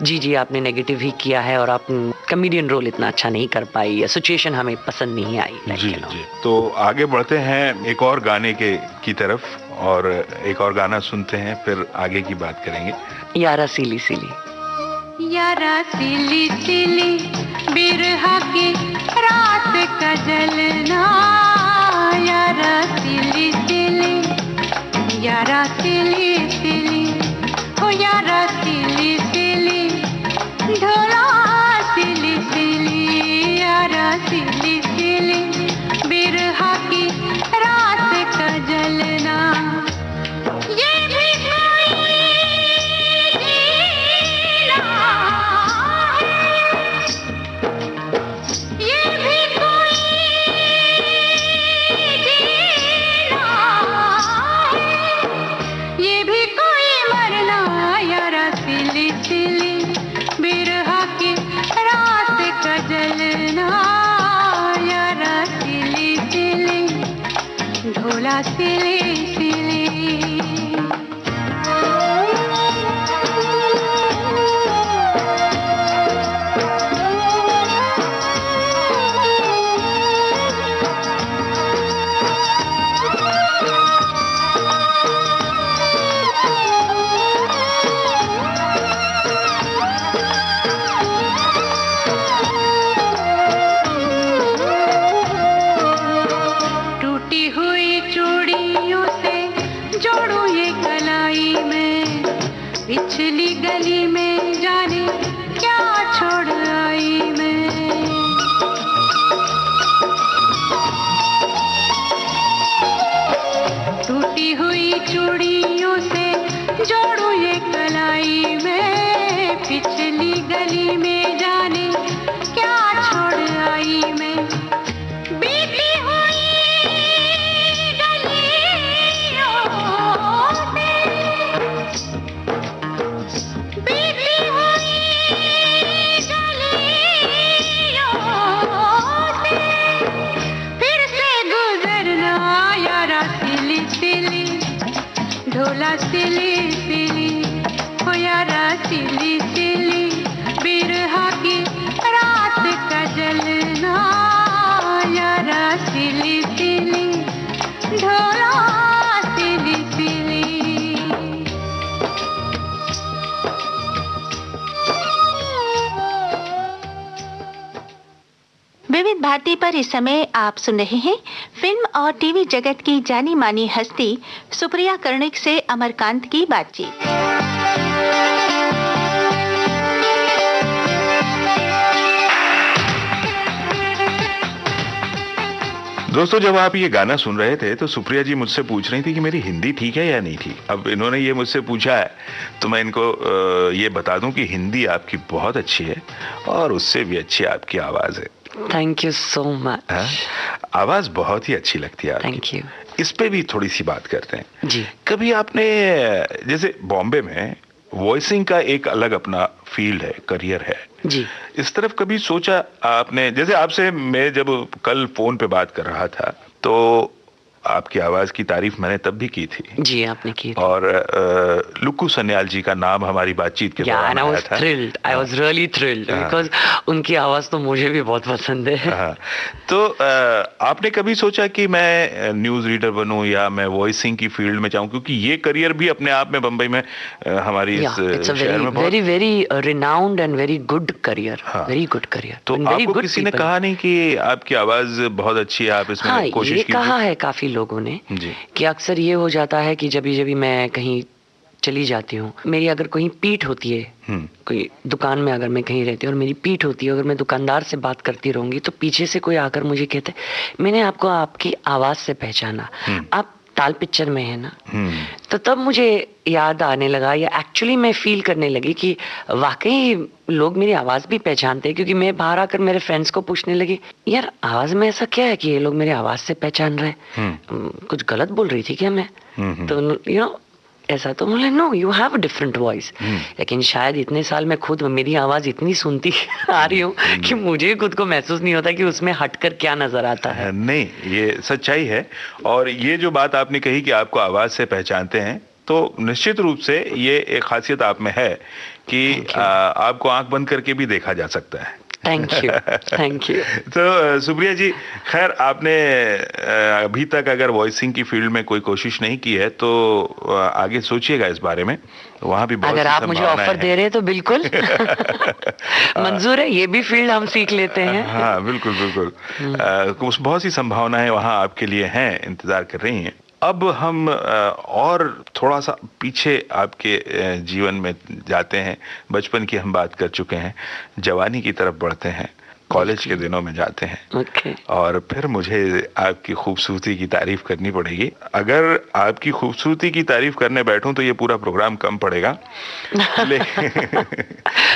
जी आपने नेगेटिव ही किया है और आप कॉमेडियन रोल इतना अच्छा नहीं कर पाई या सिचुएशन हमें पसंद नहीं आई। जी। तो आगे बढ़ते हैं एक और गाने की तरफ, और एक और गाना सुनते हैं, फिर आगे की बात करेंगे। यारा सिली सिली, यारा सिली सिली बिरहा की रात का जलना, यारा सिली सिली, यारा सिली सिली, हो यारा सिली सिली, ढोला सिली सिली, यारा सिली सिली बिरहा की रात का जलना। ये भी कोई जीना है, ये भी कोई जीना है, ये भी कोई मरना, यारा सिली सिली बिरहा की रात का जलना, यारा सिली सिली, ढोला सिली सिली। टूटी हुई चूड़ियों से जोड़ू ये कलाई में, पिछली गली में जाने क्या छोड़ आई मैं। टूटी हुई चूड़ियों से जोड़ू ये कलाई में, पिछली गली में जाने क्या छोड़ आई मैं। बीती हुई गलियों से, बीती हुई गलियों से फिर से गुजरना, यारा सिली सिली, ढोला सिली सिली, हो यारा सिली सिली बिरहा की रात का जलना, यारा सिली सिली, ढोला सिली सिली। विविध भारती पर इस समय आप सुन रहे हैं फिल्म और टीवी जगत की जानी मानी हस्ती सुप्रिया कर्णिक से अमरकांत की बातचीत। दोस्तों, जब आप ये गाना सुन रहे थे तो सुप्रिया जी मुझसे पूछ रही थी कि मेरी हिंदी ठीक है या नहीं ठीक। अब इन्होंने ये मुझसे पूछा है तो मैं इनको ये बता दूं कि हिंदी आपकी बहुत अच्छी है और उससे भी अच्छी आपकी आवाज है। Thank you so much. आवाज बहुत ही अच्छी लगती है। Thank you. इस पे भी थोड़ी सी बात करते हैं जी। कभी आपने, जैसे बॉम्बे में वॉइसिंग का एक अलग अपना फील्ड है, करियर है, जी। इस तरफ कभी सोचा आपने? जैसे आपसे मैं जब कल फोन पे बात कर रहा था तो आपकी आवाज की तारीफ मैंने तब भी की थी, जी आपने की थी। और लुक्कू सन्याल जी का नाम हमारी बातचीत के दौरान आया था। I was really thrilled because उनकी आवाज तो मुझे भी बहुत पसंद है। हाँ, तो आपने कभी सोचा कि मैं न्यूज रीडर बनूं या मैं वॉइसिंग की फील्ड में जाऊं, क्योंकि ये करियर भी अपने आप में बम्बई में हमारी इस शहर में बहुत very very renowned and very good career, हाँ। Very good career. तो आपको किसी ने कहा नहीं कि आपकी आवाज बहुत अच्छी है, आप इसमें हाँ, कोशिश ये कीजिए? कहा है काफी लोगों ने जी। कि अक्सर ये हो जाता है कि जब भी मैं कहीं चली जाती हूँ, मेरी अगर कहीं पीठ होती है, कोई दुकान में अगर मैं कहीं रहती हूँ और मेरी पीठ होती है, अगर मैं दुकानदार से बात करती रहूंगी तो पीछे से कोई आकर मुझे कहता है मैंने आपको आपकी आवाज से पहचाना, आप ताल पिक्चर में है ना। तो तब मुझे याद आने लगा, या एक्चुअली मैं फील करने लगी कि वाकई लोग मेरी आवाज भी पहचानते हैं, क्योंकि मैं बाहर आकर मेरे फ्रेंड्स को पूछने लगी यार आवाज में ऐसा क्या है कि ये लोग मेरी आवाज से पहचान रहे, कुछ गलत बोल रही थी क्या मैं? तो यू नो ऐसा, तो बोले no you have a different voice. लेकिन शायद इतने साल में खुद मेरी आवाज इतनी सुनती आ रही हूँ कि मुझे खुद को महसूस नहीं होता कि उसमें हटकर क्या नजर आता है। नहीं, ये सच्चाई है। और ये जो बात आपने कही कि आपको आवाज से पहचानते हैं, तो निश्चित रूप से ये एक खासियत आप में है कि आपको आंख बंद करके भी देखा जा सकता है। Thank you, thank you. तो सुप्रिया जी, खैर आपने अभी तक अगर वॉइसिंग की फील्ड में कोई कोशिश नहीं की है तो आगे सोचिएगा इस बारे में, वहां भी बहुत अगर आप मुझे ऑफर दे रहे हैं तो बिल्कुल मंजूर है, ये भी फील्ड हम सीख लेते हैं। हाँ बिल्कुल बिल्कुल, कुछ बहुत सी संभावनाएं वहां आपके लिए हैं, इंतजार कर रही हैं। अब हम और थोड़ा सा पीछे आपके जीवन में जाते हैं। बचपन की हम बात कर चुके हैं, जवानी की तरफ बढ़ते हैं, कॉलेज के दिनों में जाते हैं। और फिर मुझे आपकी खूबसूरती की तारीफ करनी पड़ेगी। अगर आपकी खूबसूरती की तारीफ करने बैठूं तो ये पूरा प्रोग्राम कम पड़ेगा।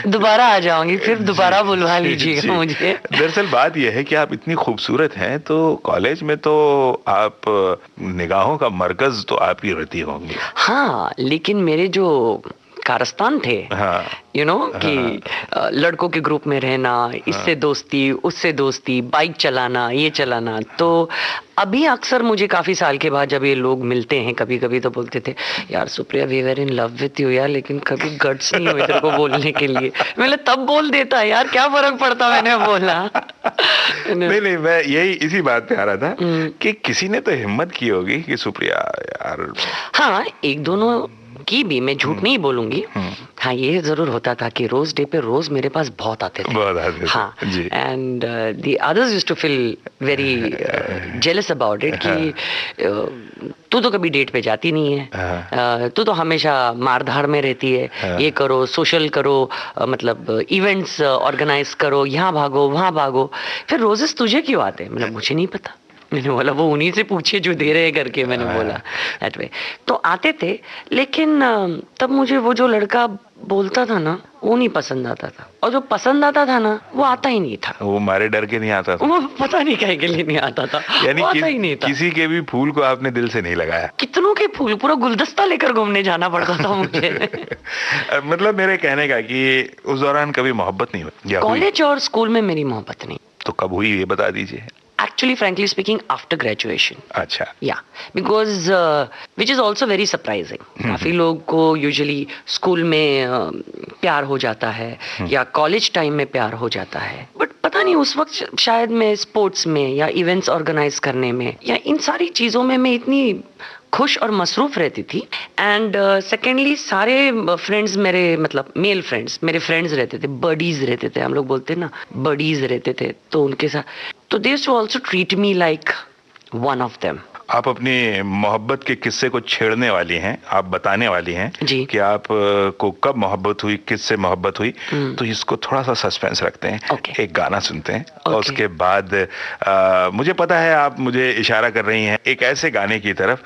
दोबारा आ जाऊंगी, फिर दोबारा बुलवा लीजिएगा मुझे। दरअसल बात यह है कि आप इतनी खूबसूरत हैं तो कॉलेज में तो आप निगाहों का मरकज तो आप ही रहती होंगी। हाँ, लेकिन मेरे जो कारस्तान थे, यू नो कि लड़कों के ग्रुप में रहना, इससे दोस्ती उससे दोस्ती, बाइक चलाना, ये चलाना, तो अभी अक्सर मुझे काफी साल के बाद जब ये लोग मिलते हैं कभी कभी तो बोलते थे यार Supriya we were in love with you यार, लेकिन कभी गट्स नहीं हुए तेरे को बोलने के लिए। मैंने तब बोल देता यार, क्या फर्क पड़ता, मैंने बोला। नहीं, मैं यही इसी बात पे आ रहा था कि किसी ने तो हिम्मत की होगी कि सुप्रिया यार। हाँ, एक दोनों की भी, मैं झूठ नहीं बोलूंगी। हाँ, ये जरूर होता था कि रोज डे पे रोज मेरे पास बहुत आते थे। हाँ, and the others used to feel very jealous about it कि तू तो कभी डेट पे जाती नहीं है, तू तो हमेशा मारधाड़ में रहती है, ये करो, सोशल करो, मतलब इवेंट्स ऑर्गेनाइज करो, यहाँ भागो वहाँ भागो, फिर रोजेस तुझे क्यों आते? मतलब मुझे नहीं पता। मैंने बोला वो उन्हीं से पूछिए जो दे रहे हैं करके, मैंने बोला दैट वे। तो आते थे, लेकिन तब मुझे वो जो लड़का बोलता था ना वो नहीं पसंद आता था, और जो पसंद आता था ना वो आता ही नहीं था। वो मारे डर के नहीं आता था, वो पता नहीं काहे के लिए नहीं आता था, यानी आता ही नहीं था। किसी के भी फूल को आपने दिल से नहीं लगाया? कितनों के फूल, पूरा गुलदस्ता लेकर घूमने जाना पड़ता था मुझे। मतलब मेरे कहने का कि उस दौरान कभी मोहब्बत नहीं हुई? कॉलेज और स्कूल में मेरी मोहब्बत नहीं। तो कब हुई ये बता दीजिए। Actually, frankly speaking, after graduation. अच्छा। Yeah, because which is also very surprising. काफी लोग को usually स्कूल में प्यार हो जाता है या कॉलेज टाइम में प्यार हो जाता है, बट पता नहीं उस वक्त शायद मैं स्पोर्ट्स में या इवेंट्स ऑर्गेनाइज करने में या इन सारी चीजों में मैं इतनी खुश और मसरूफ रहती थी। एंड सेकेंडली सारे फ्रेंड्स मेरे, मतलब मेल फ्रेंड्स, मेरे फ्रेंड्स रहते थे, बडीज रहते थे, हम लोग बोलते हैं ना बडीज रहते थे, तो उनके साथ तो they used to also treat me like one of them. आप अपनी मोहब्बत के किस्से को छेड़ने वाली हैं, आप बताने वाली हैं कि आप को कब मोहब्बत हुई, किससे मोहब्बत हुई, तो इसको थोड़ा सा सस्पेंस रखते हैं। एक गाना सुनते हैं और उसके बाद मुझे पता है आप मुझे इशारा कर रही हैं एक ऐसे गाने की तरफ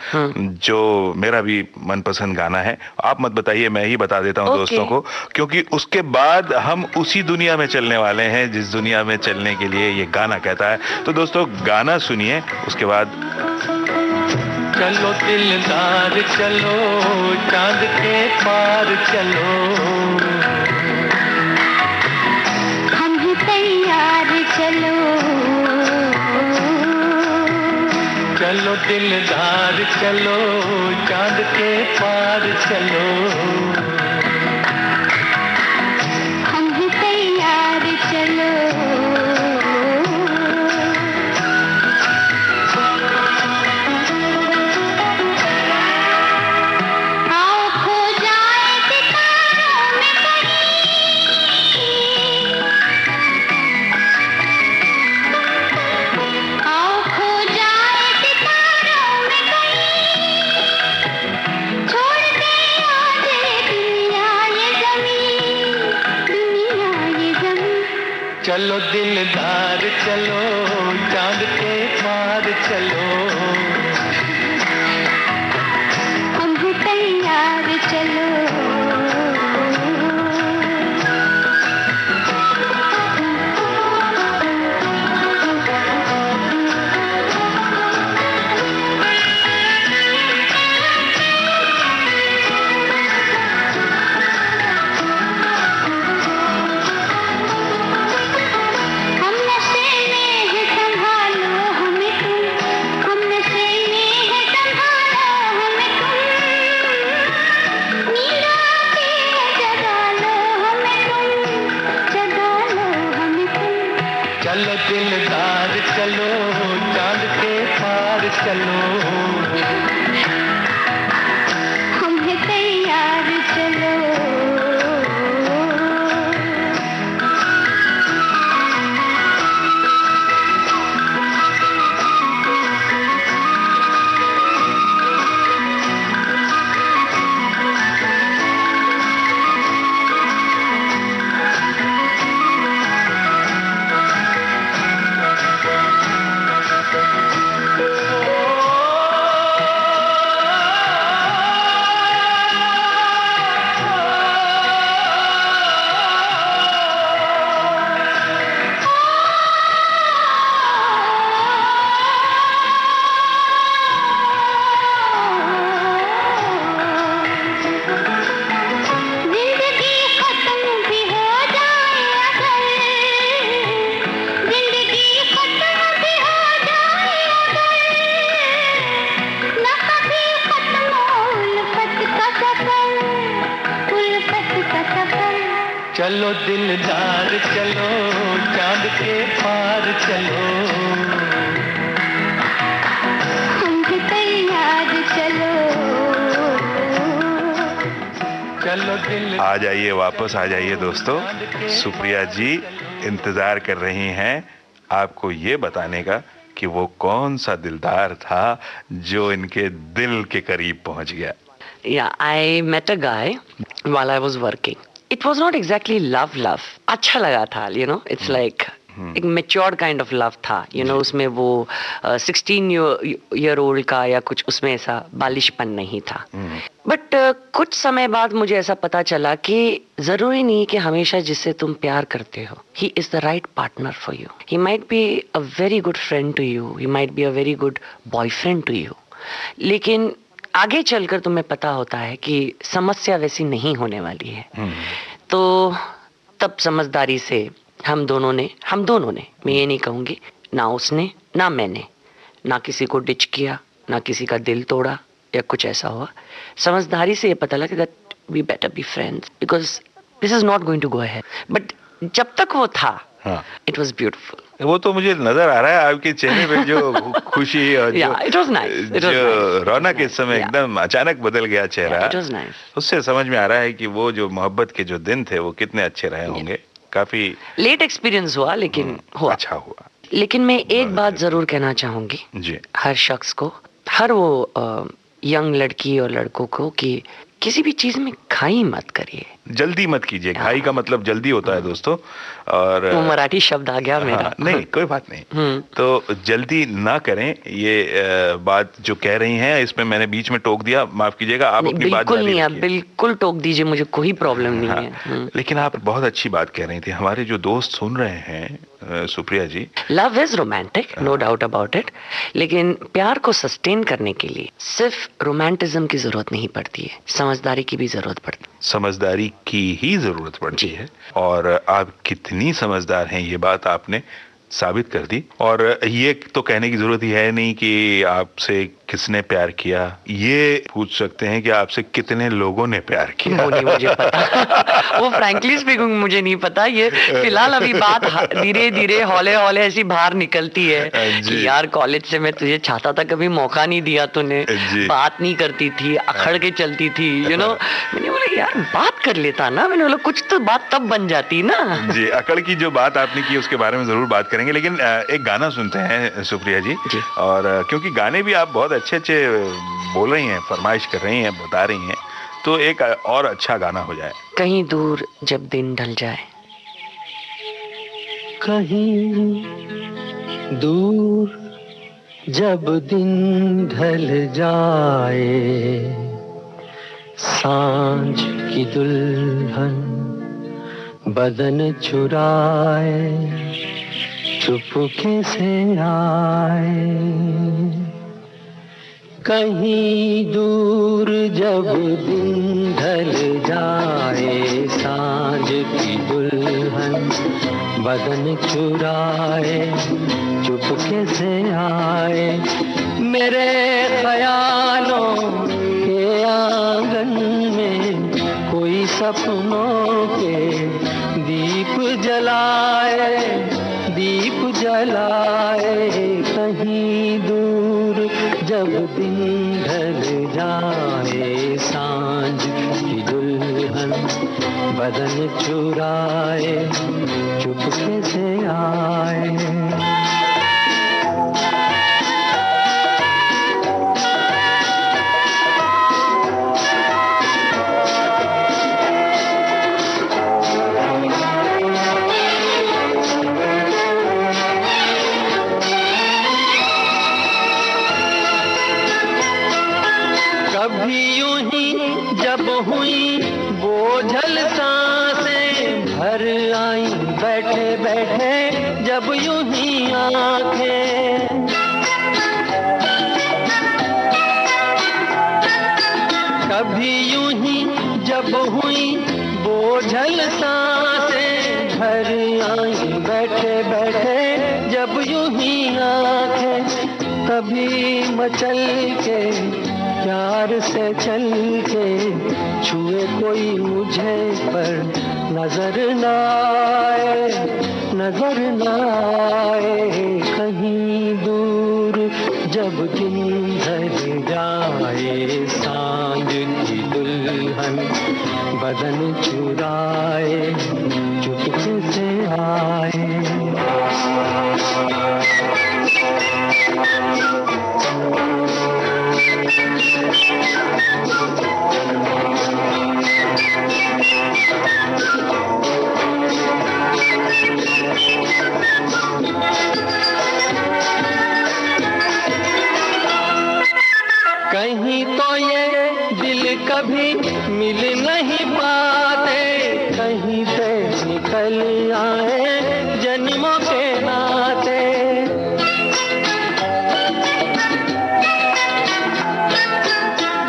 जो मेरा भी मनपसंद गाना है। आप मत बताइए, मैं ही बता देता हूँ दोस्तों को, क्योंकि उसके बाद हम उसी दुनिया में चलने वाले हैं जिस दुनिया में चलने के लिए ये गाना कहता है। तो दोस्तों गाना सुनिए, उसके बाद चलो दिलदार चलो, चांद के पार चलो, तैयार चलो, चलो दिलदार चलो, चांद के पार चलो। हम हैं तैयार चलो, आओ खो जाए सितारों में कहीं, आओ खो जाए सितारों में कहीं, छोड़ दे आज दुनिया ये ज़मीन, दुनिया ये ज़मीन। चलो दिलदार चलो, चांद के पार चलो। हम हैं तैयार चलो, हम नशे में है संभालो हमें तुम, हम नशे में है संभालो हमें तुम, नींद आती है जगा लो हमें तुम, जगा लो हमें तुम। चलो दिलदार चलो, चांद के पार चलो। हम हैं तैयार चलो, जिंदगी खत्म भी हो जाए अगर, जिंदगी खत्म भी हो जाए अगर, ना कभी खत्म हो उल्फत का सफर, उल्फत का सफर। चलो दिलदार चलो, चांद के पार चलो। हम हैं तैयार चलो, चलो दिल आ जाइए, वापस आ जाइए दोस्तों। सुप्रिया जी इंतजार कर रही हैं आपको ये बताने का कि वो कौन सा दिलदार था जो इनके दिल के करीब पहुंच गया। Yeah, I met a guy while I was working. It was not exactly love. अच्छा लगा था, you know. It's like एक मेच्योर्ड काइंड ऑफ लव था, you know. उसमें वो 16 year old का या कुछ उसमें ऐसा बालिशपन नहीं था. बट कुछ समय बाद मुझे ऐसा पता चला कि जरूरी नहीं कि हमेशा जिससे तुम प्यार करते हो he is the right partner for you. He might be a very good friend to you, he might be a very good boyfriend to you, लेकिन आगे चलकर तुम्हें पता होता है कि समस्या वैसी नहीं होने वाली है. तो तब समझदारी से हम दोनों ने, मैं ये नहीं कहूंगी ना उसने ना मैंने, ना किसी को डिच किया, ना किसी का दिल तोड़ा या कुछ ऐसा हुआ. समझदारी से ये पता लगा that we better be friends because this is not going to go ahead. But जब तक वो था इट वाज ब्यूटीफुल. वो तो मुझे नजर आ रहा है आपके चेहरे पे जो खुशी और जो रौनक इस समय एकदम अचानक बदल गया चेहरा. उससे समझ में आ रहा है कि वो जो मोहब्बत के जो दिन थे वो कितने अच्छे रहे होंगे. काफी लेट एक्सपीरियंस हुआ लेकिन हुआ, अच्छा हुआ. लेकिन मैं एक बात जरूर कहना चाहूंगी जी, हर शख्स को, हर वो यंग लड़की और लड़कों को कि किसी भी चीज में घाई मत करिए, जल्दी मत कीजिए. घाई का मतलब जल्दी होता है दोस्तों. और वो मराठी शब्द आ गया मेरा. नहीं कोई बात नहीं. तो जल्दी ना करें, ये बात जो कह रही हैं इसमें मैंने बीच में टोक दिया, माफ कीजिएगा. आप अपनी बात बिल्कुल नहीं, आप बिल्कुल टोक दीजिए, मुझे कोई प्रॉब्लम नहीं है. लेकिन आप बहुत अच्छी बात कह रही थी. हमारे जो दोस्त सुन रहे हैं Supriya ji. Love is romantic, no doubt about it, लेकिन प्यार को सस्टेन करने के लिए सिर्फ रोमांटिज्म की जरूरत नहीं पड़ती है, समझदारी की भी जरूरत पड़ती है। समझदारी की ही जरूरत पड़ती है, और आप कितनी समझदार हैं ये बात आपने साबित कर दी। और ये तो कहने की जरूरत ही है नहीं कि आपसे किसने प्यार किया, ये पूछ सकते हैं कि आपसे कितने लोगों ने प्यार किया। वो नहीं मुझे पता। वो फ्रैंकली स्पीकिंग मुझे नहीं पता। ये फिलहाल अभी बात धीरे धीरे हौले हौले ऐसी बाहर निकलती है कि यार कॉलेज से मैं तुझे चाहता था, कभी मौका नहीं दिया तूने, बात नहीं करती थी, अखड़ के चलती थी, यू नो। मैंने बोला यार बात कर लेता ना, मैंने बोला कुछ तो बात तब बन जाती ना। जी, अकड़ की जो बात आपने की उसके बारे में जरूर बात करेंगे, लेकिन एक गाना सुनते हैं सुप्रिया जी। और क्योंकि गाने भी आप बहुत अच्छे अच्छे बोल रही हैं, फरमाइश कर रही हैं, बता रही हैं, तो एक और अच्छा गाना हो जाए। कहीं दूर जब दिन ढल जाए। कहीं दूर जब दिन ढल जाए, सांझ की दुल्हन बदन चुराए, चुपके से आए। कहीं दूर जब दिन ढल जाए, सांझ की दुल्हन बदन चुराए, चुपके से आए। मेरे ख्यालों के आंगन में कोई सपनों के दीप जलाए, दीप जलाए। कहीं दूर जब दिन ढल जाए, सांझ की दुल्हन बदन चुराए, चुपके से आए। कभी यूं ही जब हुई बोझल सांसें, भर आई बैठे बैठे जब यूं ही आंखें। कभी यूं ही जब हुई बोझल सांसें, भर आई बैठे बैठे जब यूं ही आंखें। तभी मचल के प्यार से चल के छुए कोई मुझे, पर नजर न आए, नजर न आए। कहीं दूर जब दिन ढल जाए, सांझ की दुल्हन बदन चुराए, चुपके से आए। कहीं तो ये दिल कभी मिल नहीं पाते, कहीं से निकल आए जन्मों के नाते।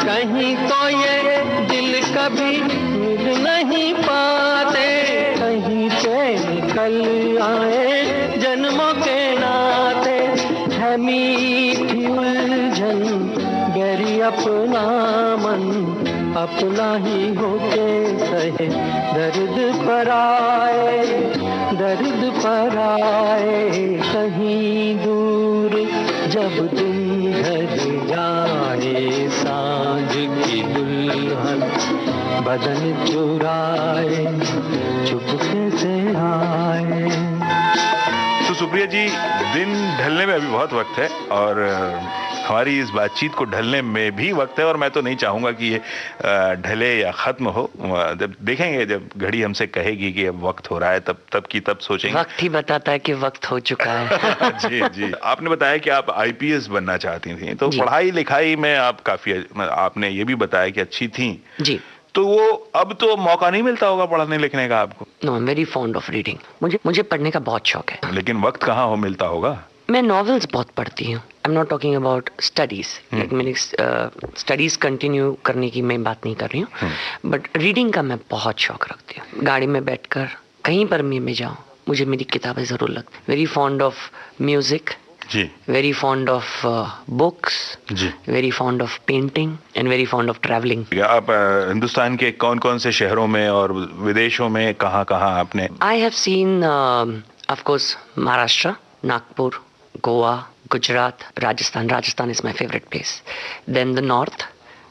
कहीं तो ये दिल कभी मिल नहीं पाते, कहीं से निकल आए जन्मों के नाते। है मीठी उलझन गहरी अपना मन, अपना ही होके सहे दर्द पर आए, दर्द पर आए। कहीं दूर जब दिन ढल जाए, सांझ की दुल्हन बदन चुराए, चुपके से आए। तो सुप्रिया जी, दिन ढलने में अभी बहुत वक्त है, और हमारी इस बातचीत को ढलने में भी वक्त है, और मैं तो नहीं चाहूंगा कि ये ढले या खत्म हो। जब देखेंगे, जब घड़ी हमसे कहेगी कि अब वक्त हो रहा है, तब की तब सोचेंगे। वक्त ही बताता है कि वक्त हो चुका है। जी जी। आपने बताया कि आप आईपीएस बनना चाहती थी, तो पढ़ाई लिखाई में आप काफी, आपने ये भी बताया कि अच्छी थी जी। तो वो अब तो मौका नहीं मिलता होगा पढ़ने लिखने का आपको? No, I am very fond of reading. मुझे पढ़ने का बहुत शौक है। लेकिन वक्त कहाँ हो मिलता होगा? मैं नॉवेल्स बहुत पढ़ती हूँ। I am not talking about studies, like मैंने स्टडीज कंटिन्यू करने की मैं बात नहीं कर रही हूँ, बट रीडिंग का मैं बहुत शौक रखती हूँ। गाड़ी में बैठकर कहीं पर भी मैं जाऊँ, मुझे मेरी किताबें जरूर लगती। वेरी फॉन्ड ऑफ म्यूजिक जी, वेरी फॉन्ड ऑफ बुक्स जी, very fond of painting and very fond of travelling. आप हिंदुस्तान के कौन कौन से शहरों में और विदेशों में कहाँ कहाँ आपने? I have seen of course Maharashtra, Nagpur, Goa, Gujarat, Rajasthan is my favorite place. Then the north,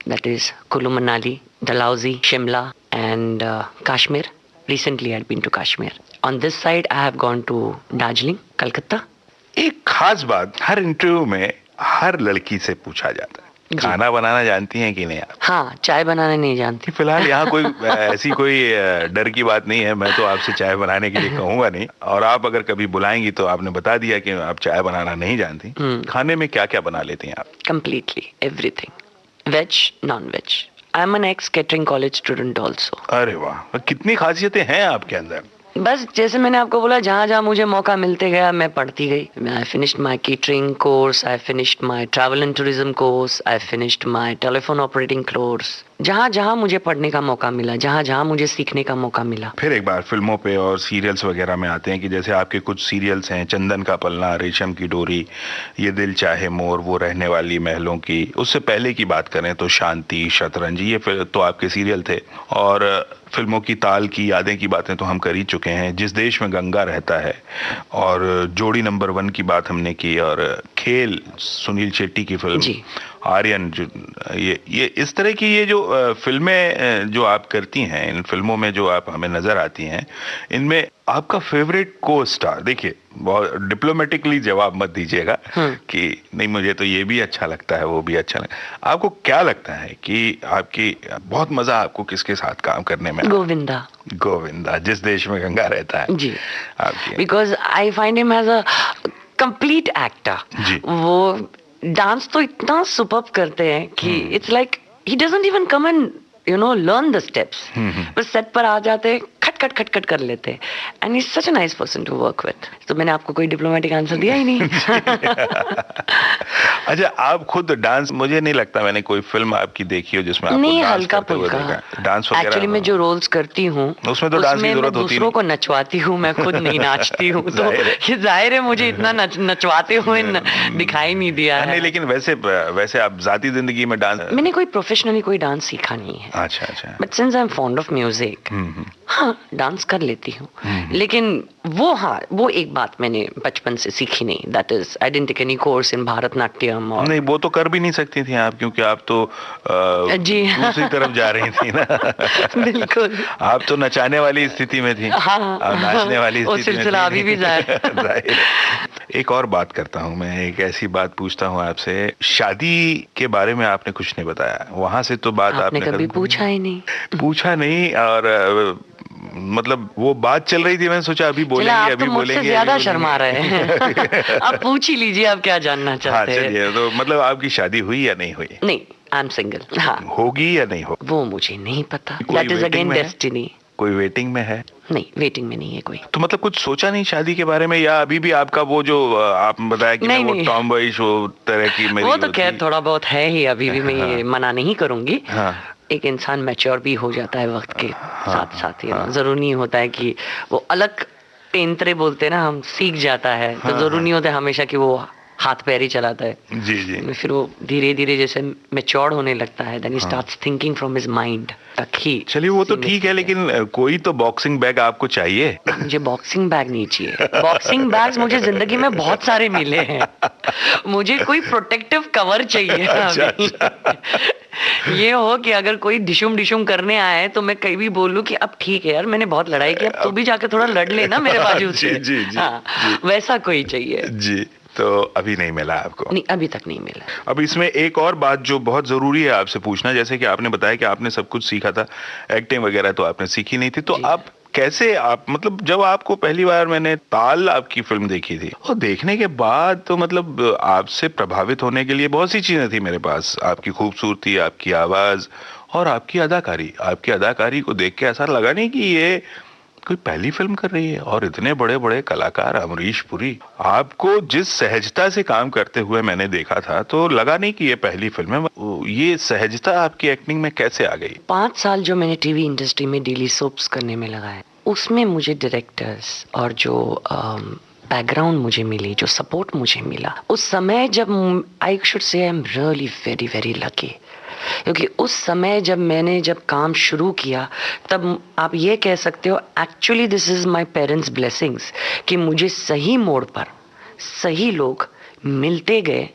that is Kullu Manali, Dalhousie, Shimla and Kashmir. Recently I had been to Kashmir. On this side I have gone to Darjeeling, Calcutta. एक खास बात हर interview में हर लड़की से पूछा जाता है, खाना बनाना जानती हैं कि नहीं आप? हाँ, चाय बनाना नहीं जानती। फिलहाल यहाँ कोई ऐसी कोई डर की बात नहीं है, मैं तो आपसे चाय बनाने के लिए कहूंगा नहीं, और आप अगर कभी बुलाएंगी तो आपने बता दिया कि आप चाय बनाना नहीं जानती। खाने में क्या क्या बना लेती हैं आप? Completely everything, veg, non-veg. I am an ex-catering college student also. अरे वाह, कितनी खासियतें हैं आपके अंदर। बस जैसे मैंने आपको बोला, जहाँ जहाँ मुझे मौका मिलते गया मैं पढ़ती गई। I finished my catering course, I finished my travel and tourism course, I finished my telephone operating course. जहाँ जहाँ मुझे पढ़ने का मौका मिला, जहाँ जहाँ मुझे सीखने का मौका मिला। फिर एक बार फिल्मों पे और सीरियल्स वगैरह में आते हैं कि जैसे आपके कुछ सीरियल्स हैं, चंदन का पलना, रेशम की डोरी, ये दिल चाहे मोर, वो रहने वाली महलों की। उससे पहले की बात करें तो शांति, शतरंज, ये फिर तो आपके सीरियल थे। और फिल्मों की ताल की यादें की बातें तो हम कर ही चुके हैं, जिस देश में गंगा रहता है, और जोड़ी नंबर 1 की बात हमने की, और खेल सुनील शेट्टी की फिल्म, आर्यन, जो ये इस तरह की ये जो फिल्में जो आप करती हैं, इन फिल्मों में जो आप हमें नजर आती हैं, इनमें आपका फेवरेट को स्टार, देखिए बहुत डिप्लोमेटिकली जवाब मत दीजिएगा कि नहीं मुझे तो ये भी अच्छा लगता है, वो भी अच्छा लगता है, आपको क्या लगता है कि आपकी बहुत मजा आपको किसके साथ काम करने में? गोविंदा, जिस देश में गंगा रहता है जी, आपकी। Because I find him as a complete actor. वो डांस तो इतना सुपर्ब करते हैं कि it's like he doesn't even come and learn the steps, बस सेट पर आ जाते, खट कर लेते, and he is such a nice person to work with. तो मैंने आपको कोई डिप्लोमेटिक आंसर दिया ही नहीं। अच्छा, आप खुद डांस, मुझे नहीं लगता मैंने कोई फिल्म आपकी देखी हो जिसमें आपको नहीं, डांस हल्का करते हुए फुल्का देखा। डांस वगैरह एक्चुअली मैं जो रोल्स करती हूँ उसमें तो डांस की जरूरत होती दूसरों को नचवाती हूँ, मैं खुद नहीं नाचती हूँ। तो ये जाहिर है मुझे इतना नचवाते हुए दिखाई नहीं दिया है। नहीं, लेकिन वैसे आप जाती जिंदगी में डांस? मैंने कोई प्रोफेशनली कोई डांस सीखा नहीं है। अच्छा। But since I am fond of music, हाँ डांस कर लेती हूँ, लेकिन वो एक बात मैंने बचपन से सीखी नहीं। That is I didn't take any course in Bharatanatyam. और नहीं, वो तो कर भी नहीं सकती थी आप, क्योंकि आप तो जी दूसरी तरफ जा रही थी ना। बिल्कुल, आप तो नचाने वाली स्थिति में थी। हाँ, नाचने वाली स्थिति में सिलसिला अभी भी जाए। एक और बात करता हूँ मैं, एक ऐसी बात पूछता हूँ आपसे, शादी के बारे में आपने कुछ नहीं बताया, वहां से तो बात आपने कभी पूछा ही नहीं। पूछा नहीं, और मतलब वो बात चल रही थी, मैंने सोचा अभी बोलेंगे, अभी बोलेंगे। ज्यादा शर्मा रहे हैं। आप पूछ ही लीजिए, आप क्या जानना चाहते हैं। चलिए, तो मतलब आपकी शादी हुई या नहीं हुई? नहीं, आई एम सिंगल। हाँ, होगी या नहीं होगी वो मुझे नहीं पता। That is again destiny. कोई वेटिंग में है? नहीं, वेटिंग में नहीं है कोई। तो मतलब कुछ सोचा नहीं शादी के बारे में, या अभी भी आपका वो जो आप बताया कि वो टॉम बॉयज तरह की मेरी वो तो खैर थोड़ा बहुत है ही, अभी भी मैं ये मना नहीं करूंगी। हाँ। एक इंसान मैच्योर भी हो जाता है वक्त के साथ साथ ही। जरूरी नहीं होता है कि वो अलग पेंतरे बोलते ना, हम सीख जाता है, तो जरूरी नहीं होता है हमेशा कि वो हाथ पैर ही चलाता है। जी। फिर वो धीरे धीरे जैसे मैच्योर होने लगता है, then he starts thinking from his mind तक ही। चलिए, वो तो ठीक है, लेकिन कोई तो बॉक्सिंग बैग आपको चाहिए। मुझे बॉक्सिंग बैग नहीं चाहिए। बॉक्सिंग बैग्स मुझे जिंदगी में बहुत सारे मिले हैं, मुझे कोई प्रोटेक्टिव कवर चाहिए। अच्छा। ये हो कि अगर कोई डिशुम करने आए तो मैं कहीं भी बोलूं कि अब ठीक है यार, मैंने बहुत लड़ाई की, अब तू भी जाके थोड़ा लड़ लेना मेरे बाजू से। जी। वैसा कोई चाहिए जी। तो अभी नहीं मिला आपको? नहीं, अभी तक नहीं मिला। अब इसमें एक और बात जो बहुत जरूरी है आपसे पूछना, जैसे कि आपने बताया कि आपने सब कुछ सीखा था, एक्टिंग वगैरह तो आपने सीखी नहीं थी, तो आप कैसे, आप मतलब जब आपको पहली बार मैंने ताल आपकी फिल्म देखी थी, और देखने के बाद तो मतलब आपसे प्रभावित होने के लिए बहुत सी चीजें थी मेरे पास, आपकी खूबसूरती, आपकी आवाज, और आपकी अदाकारी को देख के ऐसा लगा नहीं कि ये कोई पहली फिल्म कर रही है। और इतने बड़े बड़े कलाकार, अमरीश पुरी, आपको जिस सहजता से काम करते हुए मैंने देखा था तो लगा नहीं कि ये पहली फिल्म है। ये सहजता आपकी एक्टिंग में कैसे आ गई? 5 साल जो मैंने टीवी इंडस्ट्री में डेली सोप्स करने में लगाया, उसमें मुझे डायरेक्टर्स और जो बैकग्राउंड मुझे मिली, जो सपोर्ट मुझे मिला, उस समय जब I should say I am really very very lucky, क्योंकि उस समय जब काम शुरू किया तब आप ये कह सकते हो actually this is my parents blessings कि मुझे सही मोड़ पर सही लोग मिलते गए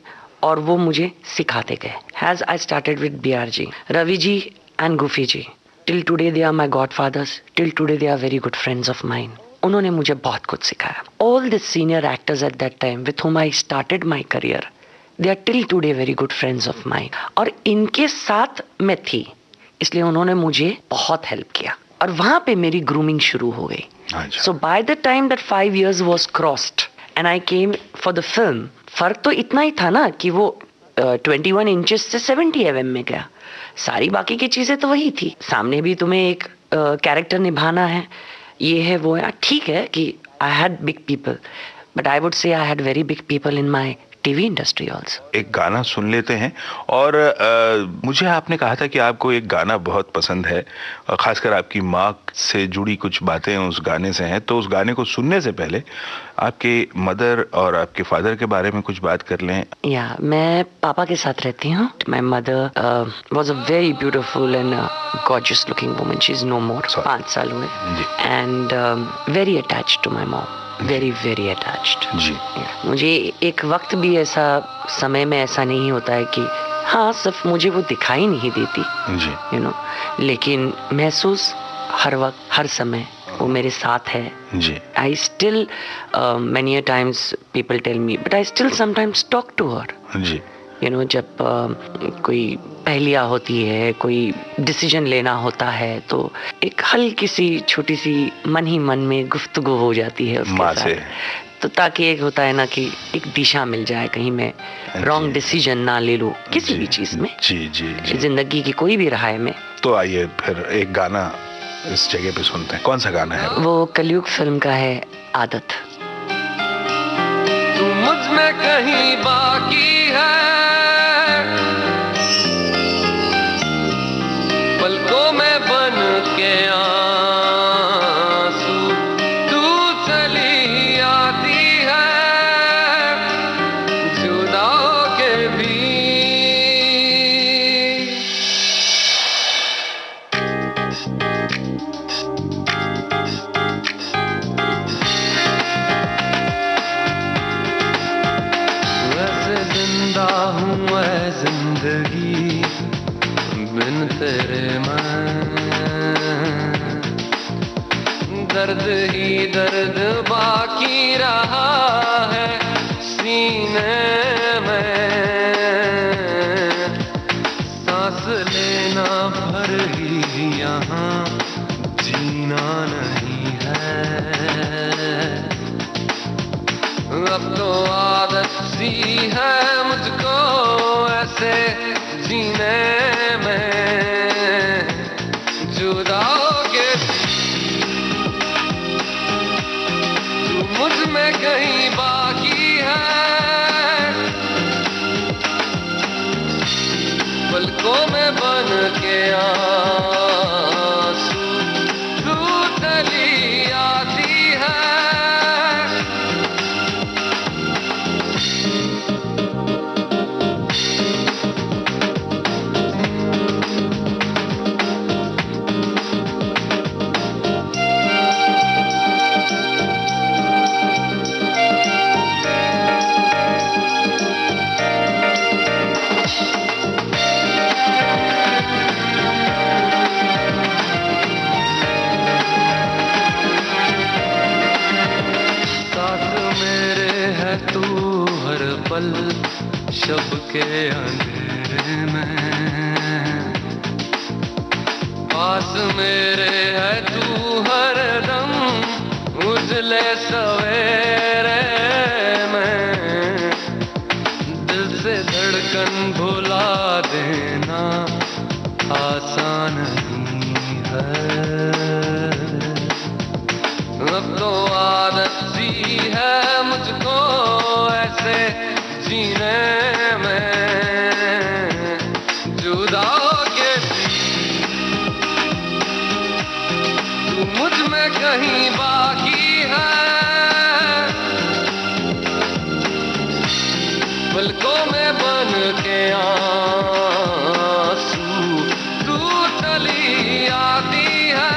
और वो मुझे सिखाते गए. As I started with BRG, Ravi ji and Gufi ji, till today they are my godfathers, till today they are very good friends of mine. उन्होंने मुझे बहुत कुछ सिखाया. All the senior actors at that time with whom I started my career, they are till today very good friends of mine. और इनके साथ मैं थी, इसलिए उन्होंने मुझे बहुत हेल्प किया और वहां पे मेरी ग्रूमिंग शुरू हो गई. So by the time that 5 years was crossed and I came for the film, फर्क तो इतना ही था ना कि वो 21 इंचेस से 70 mm में गया. सारी बाकी की चीजें तो वही थी. सामने भी तुम्हें एक कैरेक्टर निभाना है, ये है वो है. ठीक है कि I had big people, but I would say I had very big people in my TV industry also. एक गाना सुन लेते हैं. और मुझे आपने कहा था कि आपको एक गाना बहुत पसंद है और खासकर आपकी माँ से जुड़ी कुछ बातें उस गाने से हैं. तो उस गाने को सुनने से पहले आपके मदर और आपके फादर के बारे में कुछ बात कर लें. या मैं पापा के साथ रहती हूँ. My mother was a very beautiful and gorgeous looking woman. She is no more. 5 साल हुए. And very attached to my mom. Very very attached जी. मुझे एक वक्त भी ऐसा समय में ऐसा नहीं होता है कि हाँ सिर्फ मुझे वो दिखाई नहीं देती जी, यू नो, लेकिन महसूस हर वक्त हर समय वो मेरे साथ है जी. I still many a times people tell me but I still sometimes talk to her. जी. यू नो, जब कोई पहेलियाँ होती है, कोई डिसीजन लेना होता है, तो एक हल्की सी छोटी सी मन ही मन में गुफ्तगू हो जाती है उसके माँ साथ. से. तो ताकि एक होता है ना कि एक दिशा मिल जाए, कहीं मैं रॉन्ग डिसीजन ना ले लूँ किसी भी चीज में. जी जी जी. जिंदगी की कोई भी राह में. तो आइए फिर एक गाना इस जगह पे सुनते हैं. कौन सा गाना है? वो कलयुग फिल्म का है आदत. तू मुझ में कहीं बाकी है, पलकों में बन के आंसू तू चली आती है, जुदा होके भी वैसे जिंदा हूँ मैं जिंदगी बिन तेरे मैं, दर्द ही दर्द बाकी रहा है सीने में, सांस लेना भर ही यहाँ जीना नहीं है. अब तो आदत सी है मुझको ऐसे जीने में, जुदा होके तू मुझ में कहीं बाकी है, पलकों में बन के आंसू तू चली आती है. तू हर पल शब के अंधेरे में, पास मेरे है तू हर दम उजले सवेरे में, दिल से धड़कन भुला देना आसान नहीं है। अब तो आदत सी है मुझको ऐसे जीने में, जुदा के भी तू मुझ में कहीं बाकी है। पलकों में बन के आंसू तू चली आती है।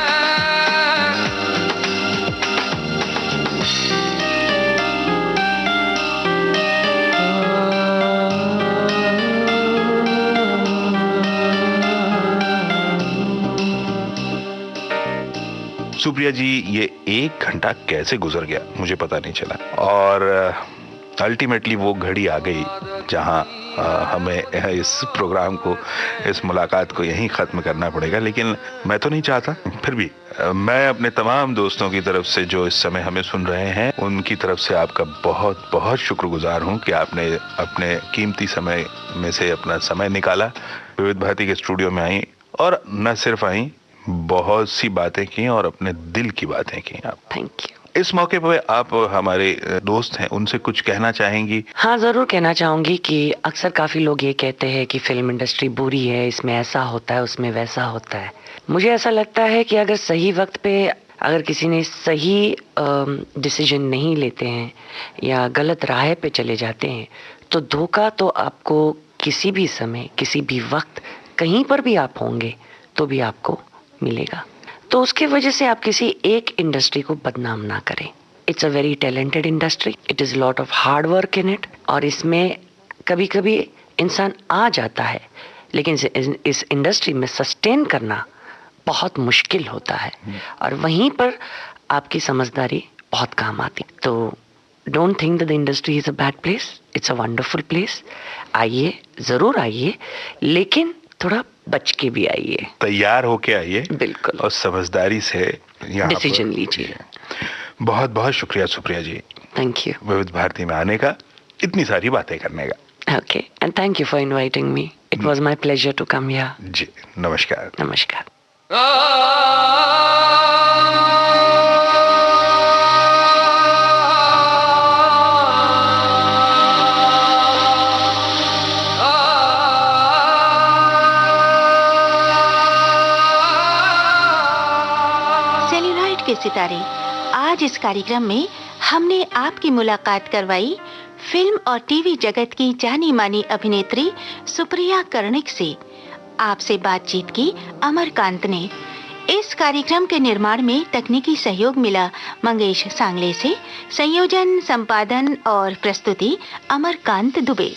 सुप्रिया जी, ये 1 घंटा कैसे गुजर गया मुझे पता नहीं चला, और अल्टीमेटली वो घड़ी आ गई जहां हमें इस प्रोग्राम को, इस मुलाकात को यहीं ख़त्म करना पड़ेगा। लेकिन मैं तो नहीं चाहता, फिर भी मैं अपने तमाम दोस्तों की तरफ से जो इस समय हमें सुन रहे हैं, उनकी तरफ से आपका बहुत बहुत शुक्रगुजार हूं कि आपने अपने कीमती समय में से अपना समय निकाला, विविध भारती के स्टूडियो में आई, और न सिर्फ आई, बहुत सी बातें की और अपने दिल की बातें की आप। Thank you. इस मौके पर आप हमारे दोस्त हैं, उनसे कुछ कहना चाहेंगी? हाँ, जरूर कहना चाहूंगी कि अक्सर काफी लोग ये कहते हैं कि फिल्म इंडस्ट्री बुरी है, इसमें ऐसा होता है, उसमें वैसा होता है। मुझे ऐसा लगता है कि अगर सही वक्त पे अगर किसी ने सही डिसीजन नहीं लेते हैं या गलत राह पे चले जाते हैं, तो धोखा तो आपको किसी भी समय, किसी भी वक्त, कहीं पर भी आप होंगे तो भी आपको मिलेगा। तो उसके वजह से आप किसी एक इंडस्ट्री को बदनाम ना करें। It's a very talented industry, it is lot of hard work in it, और इसमें कभी कभी इंसान आ जाता है, लेकिन इस इंडस्ट्री में सस्टेन करना बहुत मुश्किल होता है, और वहीं पर आपकी समझदारी बहुत काम आती। तो don't think that the industry is a bad place, it's a wonderful place. आइए, जरूर आइए, लेकिन थोड़ा बच के भी आइए, तैयार होके आइए, बिल्कुल, और समझदारी से डिसीजन लीजिए। बहुत बहुत शुक्रिया सुप्रिया जी, थैंक यू, विविध भारती में आने का, इतनी सारी बातें करने का। Okay, and thank you for inviting me. It was my pleasure to come here. जी, नमस्कार। नमस्कार। के सितारे, आज इस कार्यक्रम में हमने आपकी मुलाकात करवाई फिल्म और टीवी जगत की जानी मानी अभिनेत्री सुप्रिया कर्णिक से। आपसे बातचीत की अमरकांत ने। इस कार्यक्रम के निर्माण में तकनीकी सहयोग मिला मंगेश सांगले से। संयोजन, संपादन और प्रस्तुति अमरकांत दुबे।